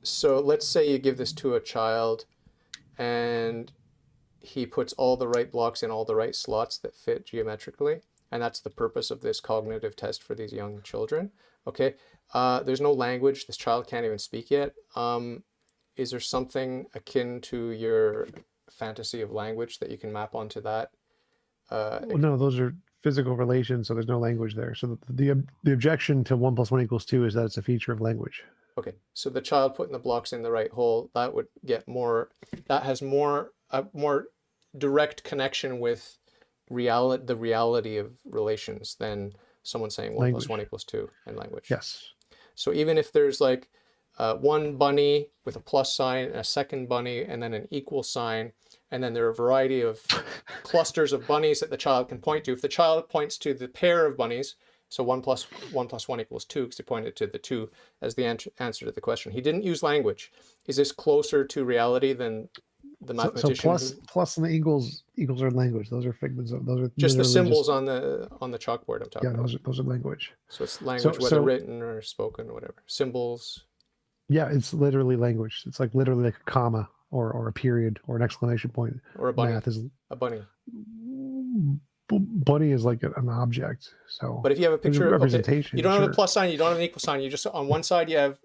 So let's say you give this to a child, and he puts all the right blocks in all the right slots that fit geometrically, and that's the purpose of this cognitive test for these young children. Okay, there's no language. This child can't even speak yet. Is there something akin to your fantasy of language that you can map onto that? Well, no, those are physical relations, so there's no language there. So the objection to 1 + 1 = 2 is that it's a feature of language. Okay, so the child putting the blocks in the right hole, that would get more, that has a more direct connection with the reality of relations than someone saying 1 + 1 = 2 in language. Yes. So even if there's like one bunny with a plus sign, and a second bunny, and then an equal sign, and then there are a variety of clusters of bunnies that the child can point to. If the child points to the pair of bunnies, so 1 + 1 = 2, because he pointed to the 2 as the answer to the question. He didn't use language. Is this closer to reality than the mathematician? So plus and the equals are language. Those are figments of, those are just the symbols on the chalkboard I'm talking about. Yeah, those are language. So it's language, whether written or spoken or whatever. Symbols. Yeah, it's literally language. It's like literally like a comma or a period or an exclamation point. Or a bunny. Math is a bunny. Bunny is like an object. So, but if you have a picture of representation, you don't have a plus sign, you don't have an equal sign. You just, on one side you have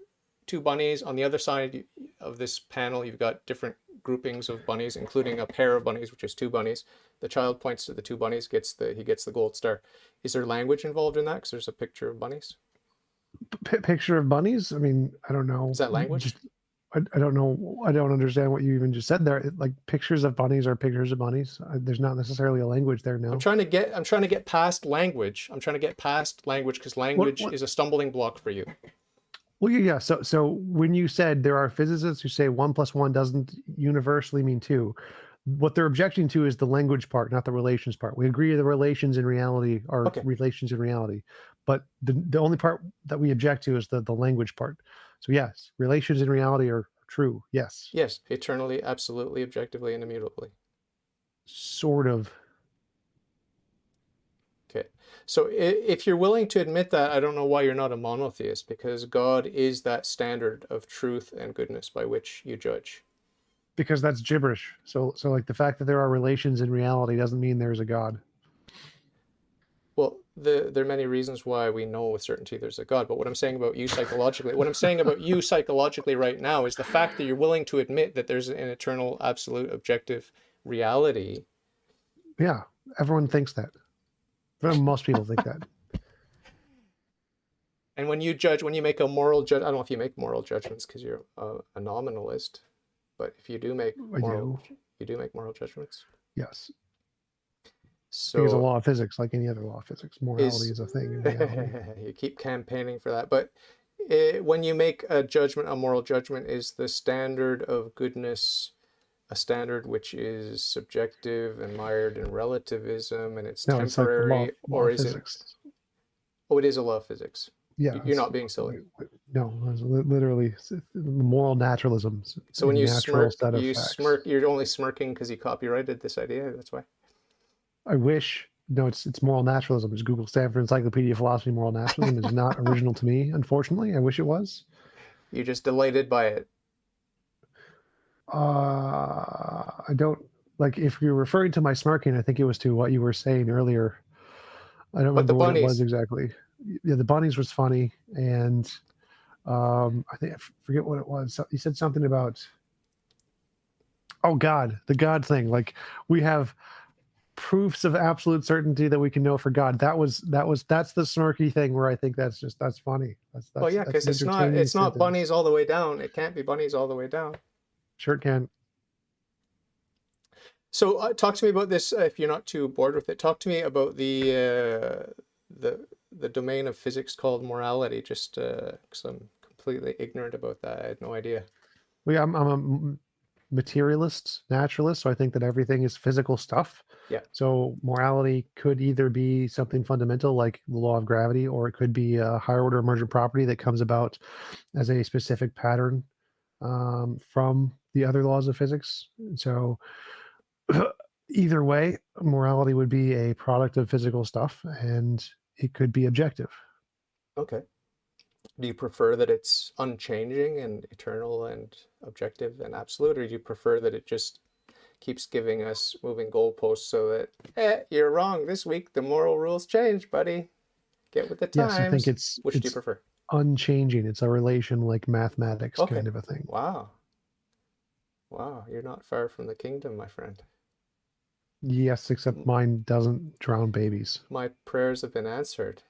2 bunnies. On the other side of this panel, you've got different groupings of bunnies, including a pair of bunnies, which is 2 bunnies. The child points to the 2 bunnies, he gets the gold star. Is there language involved in that? Because there's a picture of bunnies. Picture of bunnies? I mean, I don't know. Is that language? I don't know. I don't understand what you even just said there. Like pictures of bunnies are pictures of bunnies. There's not necessarily a language there. No. I'm trying to get past language. I'm trying to get past language because language is a stumbling block for you. Well, yeah. So when you said there are physicists who say 1 + 1 doesn't universally mean 2, what they're objecting to is the language part, not the relations part. We agree the relations in reality are relations in reality, but the only part that we object to is the language part. So yes, relations in reality are true. Yes. Yes, eternally, absolutely, objectively, and immutably. Sort of. Okay. So if you're willing to admit that, I don't know why you're not a monotheist, because God is that standard of truth and goodness by which you judge. Because that's gibberish. So like the fact that there are relations in reality doesn't mean there's a God. Well, there are many reasons why we know with certainty there's a God, but what I'm saying about you psychologically, right now is the fact that you're willing to admit that there's an eternal, absolute, objective reality. Yeah, everyone thinks that. Most people think that. And when you make a moral judgment, I don't know if you make moral judgments because you're a nominalist, but if you do make moral judgments. Yes. So because a law of physics, like any other law of physics, morality is a thing in reality. You keep campaigning for that, but when you make a judgment, a moral judgment, is the standard of goodness a standard which is subjective and mired in relativism and it's temporary, it's like or is physics. It is a law of physics? Yeah, you're not being silly. No, it's literally moral naturalism. So when you smirk, you're only smirking because you copyrighted this idea. That's why. I wish. No, it's moral naturalism. It's Google Stanford Encyclopedia of Philosophy. Moral naturalism is not original to me, unfortunately. I wish it was. You're just delighted by it. I don't like. If you're referring to my smirking, I think it was to what you were saying earlier. I don't remember what it was exactly. Yeah, the bunnies was funny, and I forget what it was. You said something about the God thing. Like we have proofs of absolute certainty that we can know for God. That's the smirky thing where I think that's funny. That's well, yeah, because it's not bunnies all the way down. It can't be bunnies all the way down. Sure it can. So talk to me about this, if you're not too bored with it. Talk to me about the domain of physics called morality, just because I'm completely ignorant about that. I had no idea. I'm a materialist, naturalist, so I think that everything is physical stuff. Yeah. So morality could either be something fundamental like the law of gravity, or it could be a higher order emergent property that comes about as a specific pattern from the other laws of physics. So either way, morality would be a product of physical stuff, and it could be objective. Okay. Do you prefer that it's unchanging and eternal and objective and absolute, or do you prefer that it just keeps giving us moving goalposts so that, you're wrong this week, the moral rules change, buddy. Get with the Yes, I think times. Which do you prefer? unchanging. It's a relation like mathematics Okay. kind of a thing. Wow. Wow, you're not far from the kingdom, my friend. Yes, except mine doesn't drown babies. My prayers have been answered.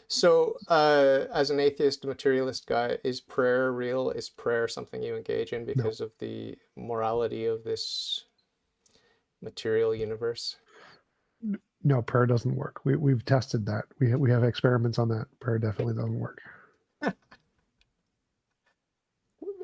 So, as an atheist, materialist guy, is prayer real? Is prayer something you engage in because of the morality of this material universe? No, prayer doesn't work. We've tested that. We have experiments on that. Prayer definitely doesn't work.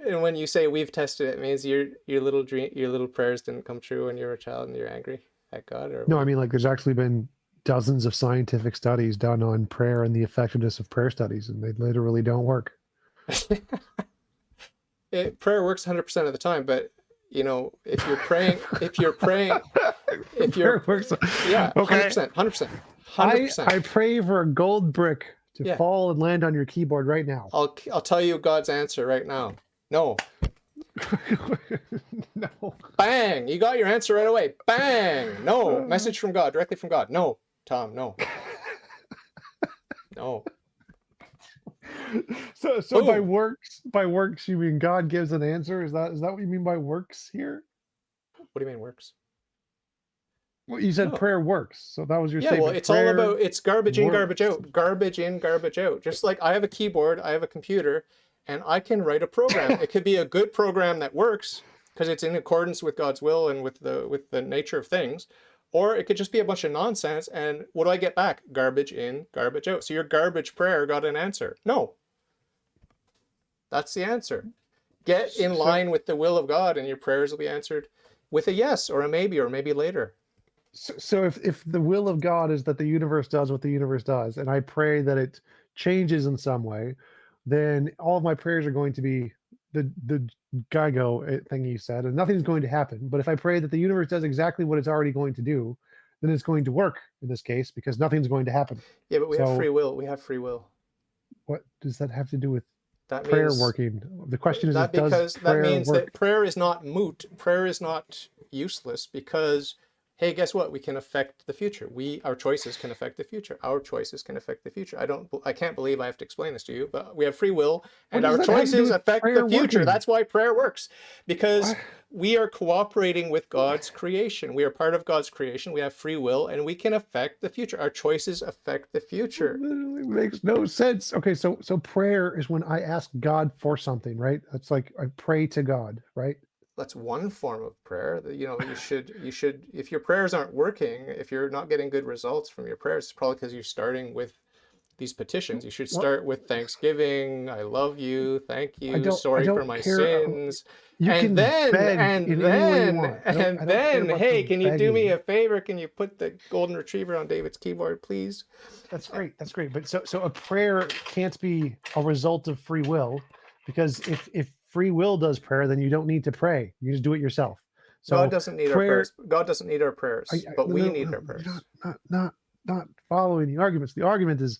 And when you say we've tested it, it means your little prayers didn't come true when you were a child and you're angry at God, or No, what? I mean, like, there's actually been dozens of scientific studies done on prayer and the effectiveness of prayer studies, and they literally don't work. Prayer works 100% of the time, but if you're praying, Prayer works. yeah, Okay. 100%, 100%, 100%. I pray for a gold brick to fall and land on your keyboard right now. I'll tell you God's answer right now. No. No. Bang! You got your answer right away. Bang! No. Message from God, directly from God. No, Tom, no. No. So by works, you mean God gives an answer? Is that what you mean by works here? What do you mean works? Well, you said prayer works, so that was your Yeah, statement. well, it's all about, it's garbage in, garbage out. Garbage in, garbage out. Just like I have a keyboard, I have a computer, and I can write a program. It could be a good program that works because it's in accordance with God's will and with the nature of things, or it could just be a bunch of nonsense. And what do I get back? Garbage in, garbage out. So your garbage prayer got an answer. No. That's the answer. Get in line with the will of God, and your prayers will be answered with a yes or a maybe or maybe later. So if the will of God is that the universe does what the universe does, and I pray that it changes in some way, then all of my prayers are going to be the Geigo thing you said, and nothing's going to happen. But if I pray that the universe does exactly what it's already going to do, then it's going to work in this case because nothing's going to happen. Yeah, but we have free will. We have free will. What does that have to do with that prayer working? The question is, that because that means work? that prayer is not moot. Prayer is not useless because, hey, guess what? We can affect the future. Our choices can affect the future. Our choices can affect the future. I can't believe I have to explain this to you, but we have free will, and our choices affect the future. That's why prayer works, because we are cooperating with God's creation. We are part of God's creation. We have free will, and we can affect the future. Our choices affect the future. It literally makes no sense. Okay, so prayer is when I ask God for something, right? It's like I pray to God, right? That's one form of prayer. You should, if your prayers aren't working, if you're not getting good results from your prayers, it's probably because you're starting with these petitions. You should start with thanksgiving. I love you. Thank you. Sorry for my sins. And then, hey, can you do me a favor? Can you put the golden retriever on David's keyboard, please? That's great. That's great. But so a prayer can't be a result of free will, because if free will does prayer, then you don't need to pray. You just do it yourself. So God doesn't need our prayers. God doesn't need our prayers, but we need our prayers. Not following the arguments. The argument is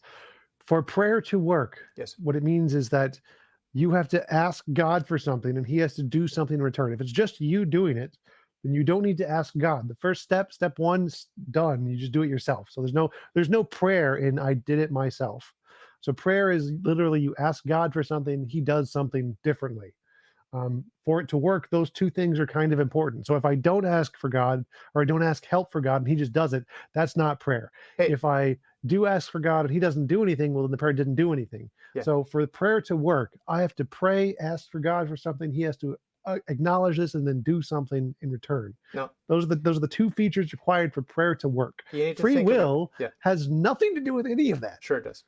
for prayer to work. Yes. What it means is that you have to ask God for something, and He has to do something in return. If it's just you doing it, then you don't need to ask God. The first step 1's done. You just do it yourself. So there's no prayer in I did it myself. So prayer is literally you ask God for something, He does something differently. For it to work, those two things are kind of important. So if I don't ask for God, or I don't ask help for God and He just does it, that's not prayer. Hey. If I do ask for God and He doesn't do anything, well, then the prayer didn't do anything. Yeah. So for the prayer to work, I have to pray, ask for God for something. He has to acknowledge this and then do something in return. No, Those are the two features required for prayer to work. you need to Free think about, will yeah, has nothing to do with any of that. sure it does.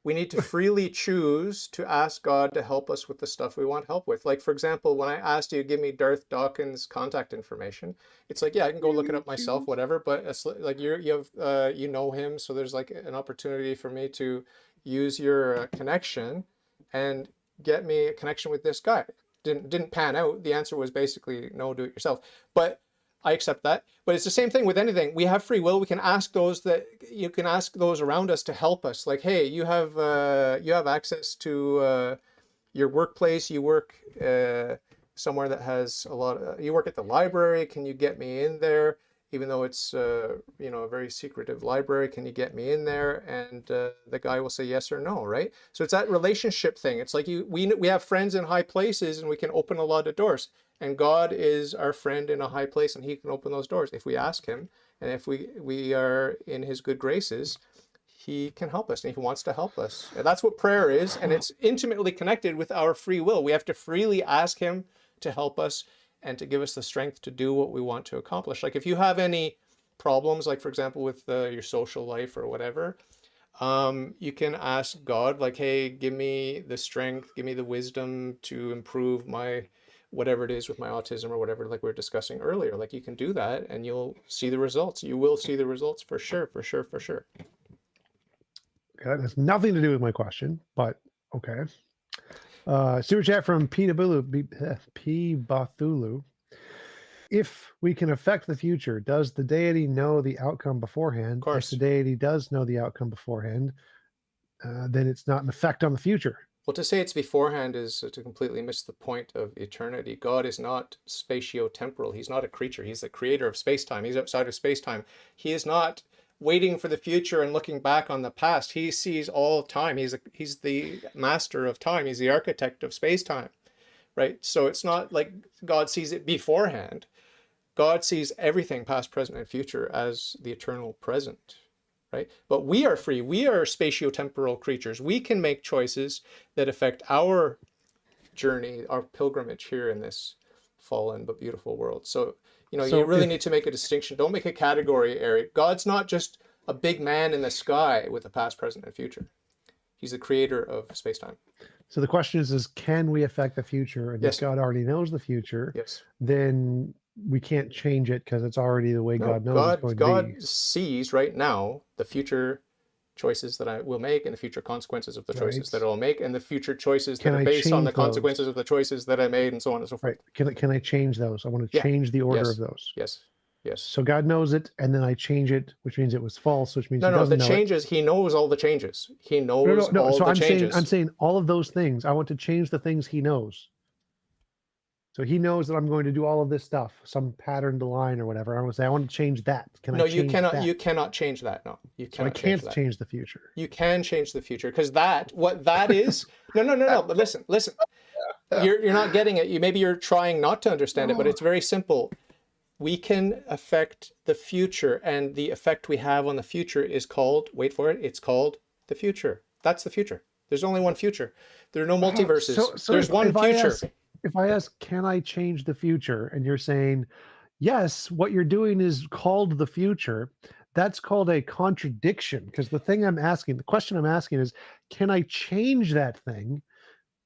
We need to freely choose to ask God to help us with the stuff we want help with. Like, for example, when I asked you to give me Darth Dawkins' contact information, it's like, yeah, I can go look it Freely up myself, choose. whatever. But it's like you know him, so there's like an opportunity for me to use your connection and get me a connection with this guy. Didn't pan out. The answer was basically no, do it yourself. But I accept that. But it's the same thing with anything. We have free will. We can ask those around us to help us. Like, hey, you have access to your workplace. You work somewhere that has a lot of, you work at the library. Can you get me in there? Even though it's a very secretive library, can you get me in there? And the guy will say yes or no, right? So it's that relationship thing. It's like we have friends in high places, and we can open a lot of doors. And God is our friend in a high place, and he can open those doors if we ask him. And if we are in his good graces, he can help us, and he wants to help us. And that's what prayer is, and it's intimately connected with our free will. We have to freely ask him to help us and to give us the strength to do what we want to accomplish. Like if you have any problems, like for example with your social life or whatever, you can ask God, like, hey, give me the strength, give me the wisdom to improve my whatever it is with my autism or whatever, like we were discussing earlier. Like you can do that and you'll see the results. You will see the results for sure, for sure, for sure. That has nothing to do with my question, but okay. Super chat from P. Bathulu. If we can affect the future, does the deity know the outcome beforehand? Of course. If the deity does know the outcome beforehand, then it's not an effect on the future. Well, to say it's beforehand is to completely miss the point of eternity. God is not spatio-temporal. He's not a creature. He's the creator of space-time. He's outside of space-time. He is not waiting for the future and looking back on the past. He sees all time. He's the master of time. He's the architect of space-time, right? So it's not like God sees it beforehand. God sees everything past, present, and future as the eternal present. Right? But we are free. We are spatio-temporal creatures. We can make choices that affect our journey, our pilgrimage here in this fallen but beautiful world. So, you really need to make a distinction. Don't make a category, Eric. God's not just a big man in the sky with a past, present, and future. He's the creator of space-time. So the question is can we affect the future? And yes. If God already knows the future, yes. then we can't change it because it's already the way God knows it's going to be. God sees right now the future choices that I will make and the future consequences of the choices that I will make and the future choices that are based on the consequences of the choices that I made and so on and so forth. Right. Can I change those? I want to change the order of those. Yes. Yes. So God knows it, and then I change it, which means it was false, which means he doesn't know the changes. He knows all the changes. He knows all the changes. I'm saying all of those things. I want to change the things he knows. So he knows that I'm going to do all of this stuff, some patterned line or whatever. I want to say, I want to change that. No, you cannot. You cannot change that. No, you cannot. So I can't change the future. You can change the future because what that is. No. But listen. You're not getting it. Maybe you're trying not to understand it, but it's very simple. We can affect the future, and the effect we have on the future is called. Wait for it. It's called the future. That's the future. There's only one future. There are no multiverses. So there's one future. If I ask, can I change the future? And you're saying, yes, what you're doing is called the future. That's called a contradiction because the question I'm asking is, can I change that thing,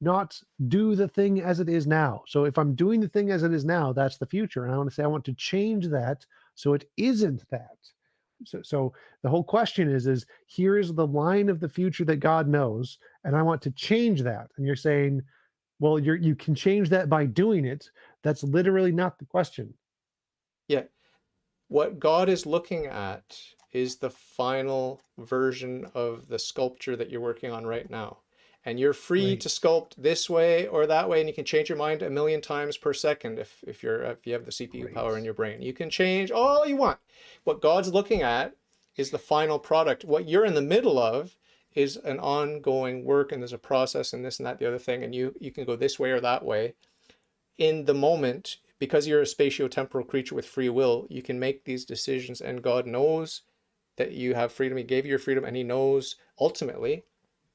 not do the thing as it is now? So if I'm doing the thing as it is now, that's the future. And I want to say, I want to change that so it isn't that. So the whole question is here is the line of the future that God knows, and I want to change that. And you're saying, well, you can change that by doing it. That's literally not the question. Yeah. What God is looking at is the final version of the sculpture that you're working on right now. And you're free to sculpt this way or that way, and you can change your mind 1,000,000 times per second if you have the CPU power in your brain. You can change all you want. What God's looking at is the final product. What you're in the middle of is an ongoing work, and there's a process and this and that, the other thing, and you can go this way or that way. In the moment, because you're a spatio-temporal creature with free will, you can make these decisions, and God knows that you have freedom. He gave you your freedom, and he knows ultimately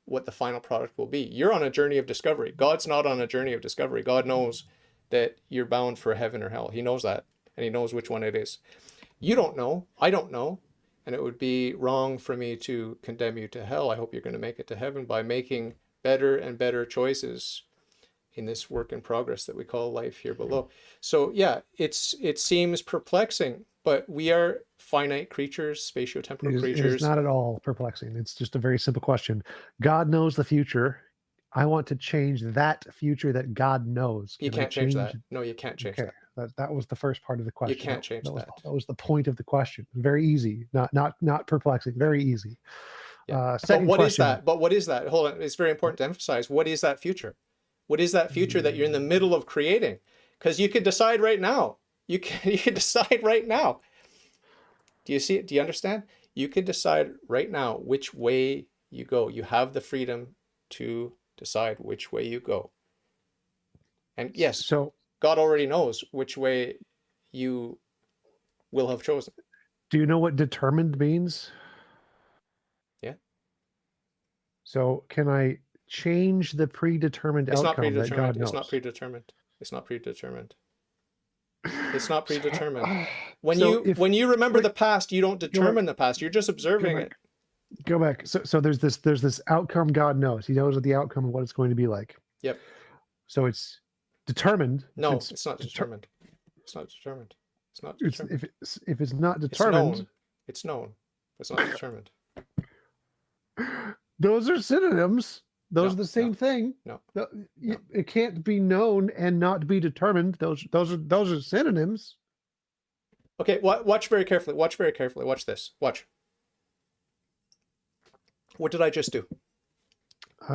what the final product will be. You're on a journey of discovery. God's not on a journey of discovery. God knows that you're bound for heaven or hell. He knows that, and he knows which one it is. You don't know. I don't know. And it would be wrong for me to condemn you to hell. I hope you're going to make it to heaven by making better and better choices in this work in progress that we call life here below. So yeah, it seems perplexing, but we are finite creatures, spatiotemporal creatures. It is not at all perplexing. It's just a very simple question. God knows the future. I want to change that future that God knows. You Can I can't change that. No, you can't change Okay, that. that was the first part of the question. You can't change that. That was the point of the question. Very easy, not perplexing. Very easy. Yeah. Second But what question. is that? But what is that? Hold on. It's very important to emphasize. What is that future? What is that future that you're in the middle of creating? Because you could decide right now. You can decide right now. Do you see it? Do you understand? You can decide right now which way you go. You have the freedom to decide which way you go. And yes, So God already knows which way you will have chosen. do you know what determined means? Yeah. So can I change the predetermined It's not outcome that God predetermined. knows? It's not predetermined. It's not predetermined. It's not predetermined. When you remember the past, you don't determine the past. You're just observing it. Go back. So there's this outcome God knows. He knows what the outcome of what it's going to be like. Yep. So it's determined. No, it's not determined. It's not determined. It's not determined. If it's not determined, it's known. It's not determined. Those are synonyms. Those are the same thing. No. It can't be known and not be determined. Those are synonyms. Okay, watch very carefully. Watch very carefully. Watch this. Watch. What did I just do?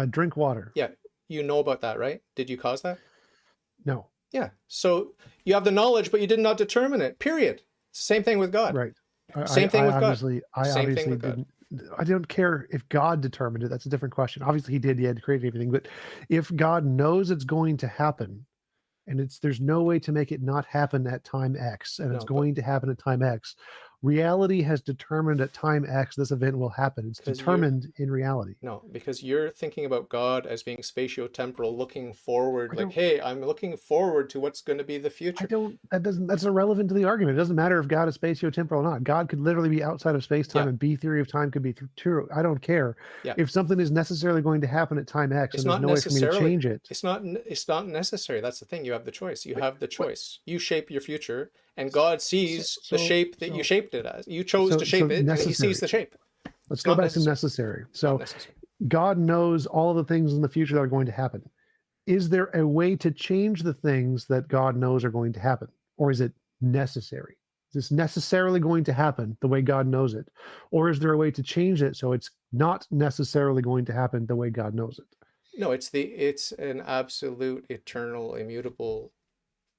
Drink water. Yeah, you know about that, right? Did you cause that? No. Yeah. So you have the knowledge, but you did not determine it. Period. Same thing with God. Right. Same thing with God. I obviously didn't. I don't care if God determined it. That's a different question. Obviously, he did. He had to create everything. But if God knows it's going to happen, and there's no way to make it not happen at time X, and it's going to happen at time X, reality has determined at time X this event will happen. It's determined in reality. No, because you're thinking about God as being spatio-temporal, looking forward. Like, hey, I'm looking forward to what's going to be the future. That's irrelevant to the argument. It doesn't matter if God is spatio-temporal or not. God could literally be outside of space-time, and B theory of time could be true. I don't care. Yeah. If something is necessarily going to happen at time X, and there's no way for me to change it. It's not necessary. That's the thing. You have the choice. You have the choice. You shape your future, and God sees the shape that you shaped it as. You chose to shape it, and he sees the shape. Let's go back to necessary. So God knows all the things in the future that are going to happen. Is there a way to change the things that God knows are going to happen? Or is it necessary? Is this necessarily going to happen the way God knows it? Or is there a way to change it so it's not necessarily going to happen the way God knows it? No, it's an absolute, eternal, immutable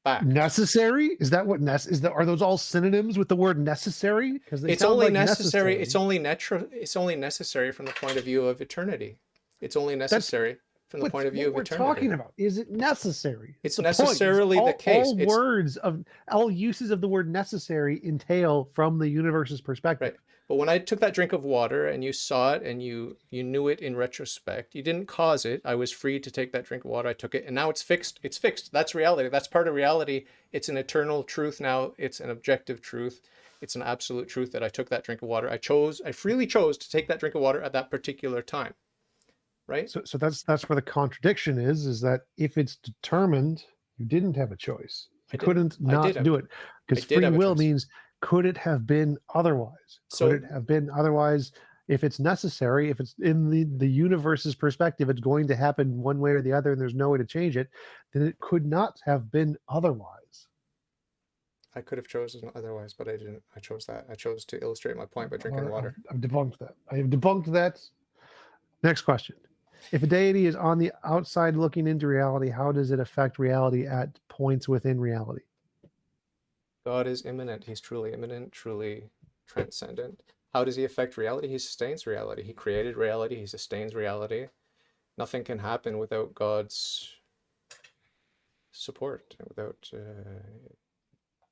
fact. Necessary? Is that what are those all synonyms with the word necessary? Because it's only necessary. It's only necessary from the point of view of eternity. It's only necessary from the point of view of eternity. What we're talking about, is it necessary? It's necessarily the case. All uses of the word necessary entail from the universe's perspective. Right. But when I took that drink of water and you saw it and you knew it in retrospect, you didn't cause it. I was free to take that drink of water. I took it, and now it's fixed. It's fixed. That's reality. That's part of reality. It's an eternal truth now. It's an objective truth. It's an absolute truth that I took that drink of water. I freely chose to take that drink of water at that particular time. Right? So that's where the contradiction is that if it's determined, you didn't have a choice. You couldn't not do it. Because free will means, could it have been otherwise? Could it have been otherwise? If it's necessary, if it's in the universe's perspective, it's going to happen one way or the other, and there's no way to change it, then it could not have been otherwise. I could have chosen otherwise, but I didn't. I chose that. I chose to illustrate my point by drinking water. I've debunked that. I have debunked that. Next question. If a deity is on the outside looking into reality, how does it affect reality at points within reality? God is immanent. He's truly immanent, truly transcendent. How does he affect reality? He sustains reality. He created reality. He sustains reality. Nothing can happen without God's support, without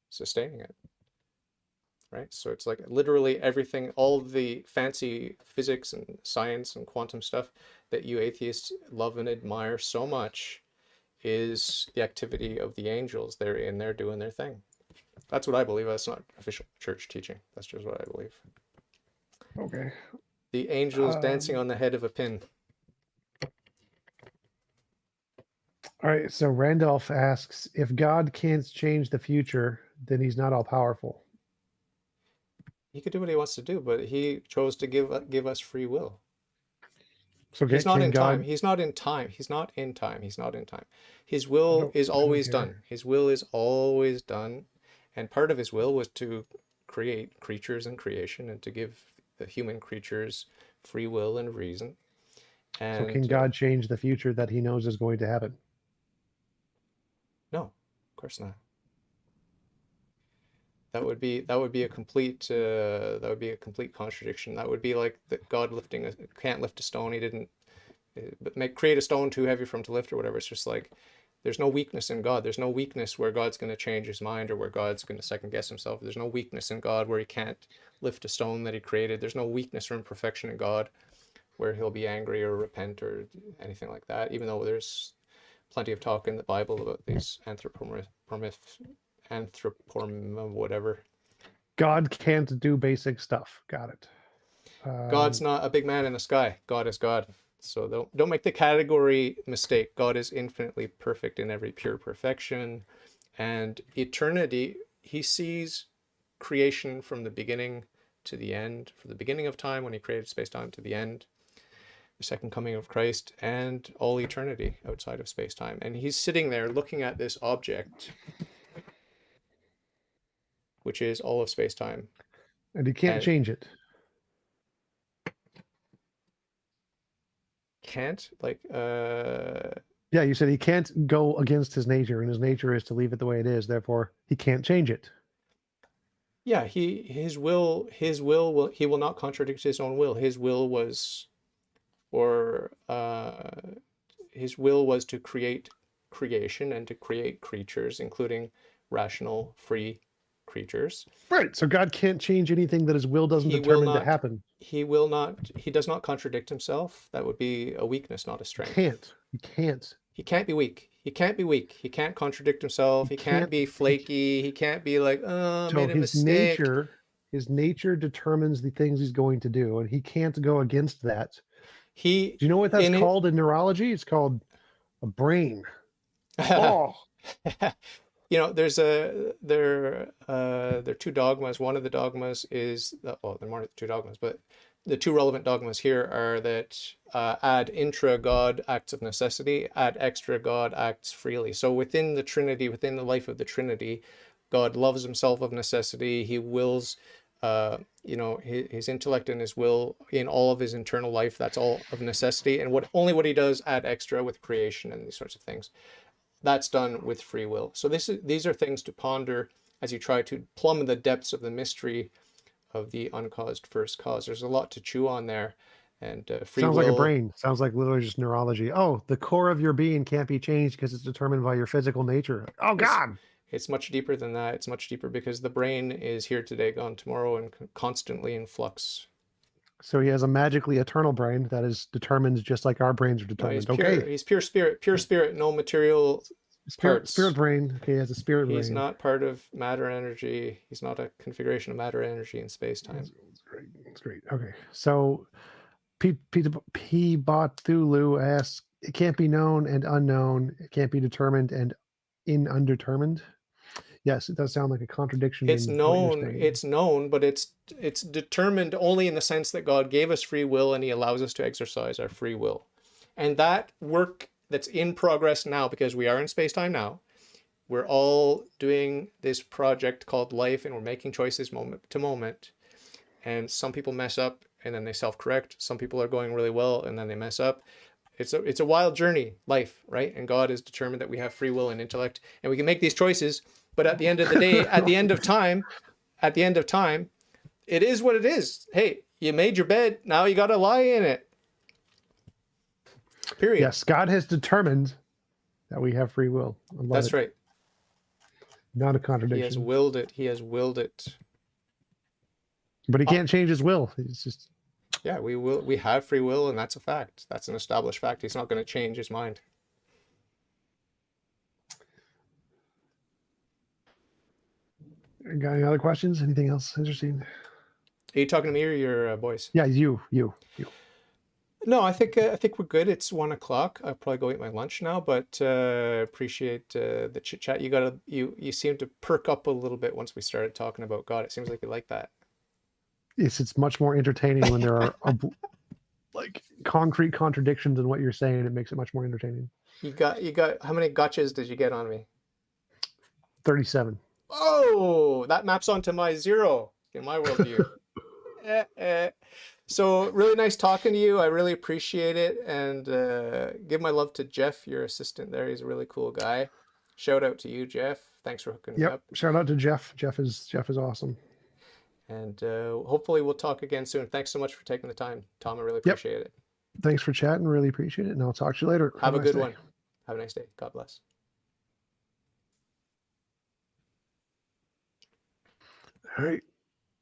sustaining it. Right? So it's like literally everything, all the fancy physics and science and quantum stuff that you atheists love and admire so much is the activity of the angels. They're in there doing their thing. That's what I believe. That's not official church teaching. That's just what I believe. Okay. The angels dancing on the head of a pin. All right. So Randolph asks, if God can't change the future, then he's not all powerful. He could do what he wants to do, but he chose to give us free will. So He's not can in time. God? He's not in time. He's not in time. He's not in time. His will is always done. His will is always done. And part of his will was to create creatures and creation and to give the human creatures free will and reason. And So can God change the future that he knows is going to happen? no, of course not. That would be a complete contradiction. That would be like that God can't lift a stone. He didn't create a stone too heavy for him to lift or whatever. It's just like there's no weakness in God. There's no weakness where God's going to change his mind or where God's going to second guess himself. There's no weakness in God where he can't lift a stone that he created. There's no weakness or imperfection in God where he'll be angry or repent or anything like that. Even though there's plenty of talk in the Bible about these whatever. God can't do basic stuff. Got it. God's not a big man in the sky. God is God. So don't make the category mistake. God is infinitely perfect in every pure perfection. And eternity, he sees creation from the beginning to the end, from the beginning of time when he created space-time to the end, the second coming of Christ, and all eternity outside of space-time. And he's sitting there looking at this object, which is all of space-time. And he can't change it. Can't? Yeah, you said he can't go against his nature, and his nature is to leave it the way it is. Therefore, he can't change it. Yeah, he will not contradict his own will. His will was to create creation and to create creatures, including rational, free creatures. Right. So God can't change anything that his will doesn't determine to happen. He does not contradict himself. That would be a weakness, not a strength. He can't. He can't be weak. He can't be weak. He can't contradict himself. He can't be flaky. He can't be like, oh, I made a mistake. His nature determines the things he's going to do, and he can't go against that. Do you know what that's called in neurology? It's called a brain. Oh. There are two dogmas. One of the dogmas is there are more than two dogmas, but the two relevant dogmas here are that ad intra God acts of necessity, ad extra God acts freely. So within the Trinity, within the life of the Trinity, God loves himself of necessity. He wills, his intellect and his will in all of his internal life. That's all of necessity. And what he does ad extra with creation and these sorts of things, that's done with free will. So these are things to ponder as you try to plumb the depths of the mystery of the uncaused first cause. There's a lot to chew on there. And free will... Sounds like a brain. Sounds like literally just neurology. Oh, the core of your being can't be changed because it's determined by your physical nature. Oh, God! It's much deeper than that. It's much deeper because the brain is here today, gone tomorrow, and constantly in flux. So he has a magically eternal brain that is determined just like our brains are determined. No, he's pure spirit, no material parts. Spirit brain. Okay, he has a spirit brain. He's not part of matter energy. He's not a configuration of matter energy in space-time. That's great. Okay, so P. Bathulu asks, it can't be known and unknown. It can't be determined and undetermined. Yes, it does sound like a contradiction. It's known, but it's determined only in the sense that God gave us free will and he allows us to exercise our free will. And that work that's in progress now, because we are in space-time now, we're all doing this project called life and we're making choices moment to moment. And some people mess up and then they self-correct. Some people are going really well and then they mess up. It's a wild journey, life, right? And God is determined that we have free will and intellect and we can make these choices. But at the end of the day, at the end of time, it is what it is. Hey, you made your bed. Now you got to lie in it. Period. Yes, God has determined that we have free will. That's right. Not a contradiction. He has willed it. He has willed it. But he can't change his will. It's just... Yeah, we have free will, and that's a fact. That's an established fact. He's not going to change his mind. Got any other questions? Anything else interesting? Are you talking to me or your boys? Yeah, you. No, I think we're good. It's 1 o'clock. I'll probably go eat my lunch now, but appreciate the chit chat. You seem to perk up a little bit once we started talking about God. It seems like you like that. It's much more entertaining when there are like concrete contradictions in what you're saying. It makes it much more entertaining. You got how many gotchas did you get on me? 37. Oh, that maps onto my 0 in my worldview. So really nice talking to you. I really appreciate it, and give my love to Jeff, your assistant there. He's a really cool guy. Shout out to you, Jeff. Thanks for hooking me Yep. up. Shout out to Jeff. Jeff is awesome. And hopefully we'll talk again soon. Thanks so much for taking the time, Tom. I really Yep. appreciate it. Thanks for chatting. Really appreciate it. And I'll talk to you later. Have a nice good day. one. Have a nice day. God bless. All right.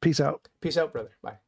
Peace out. Peace out, brother. Bye.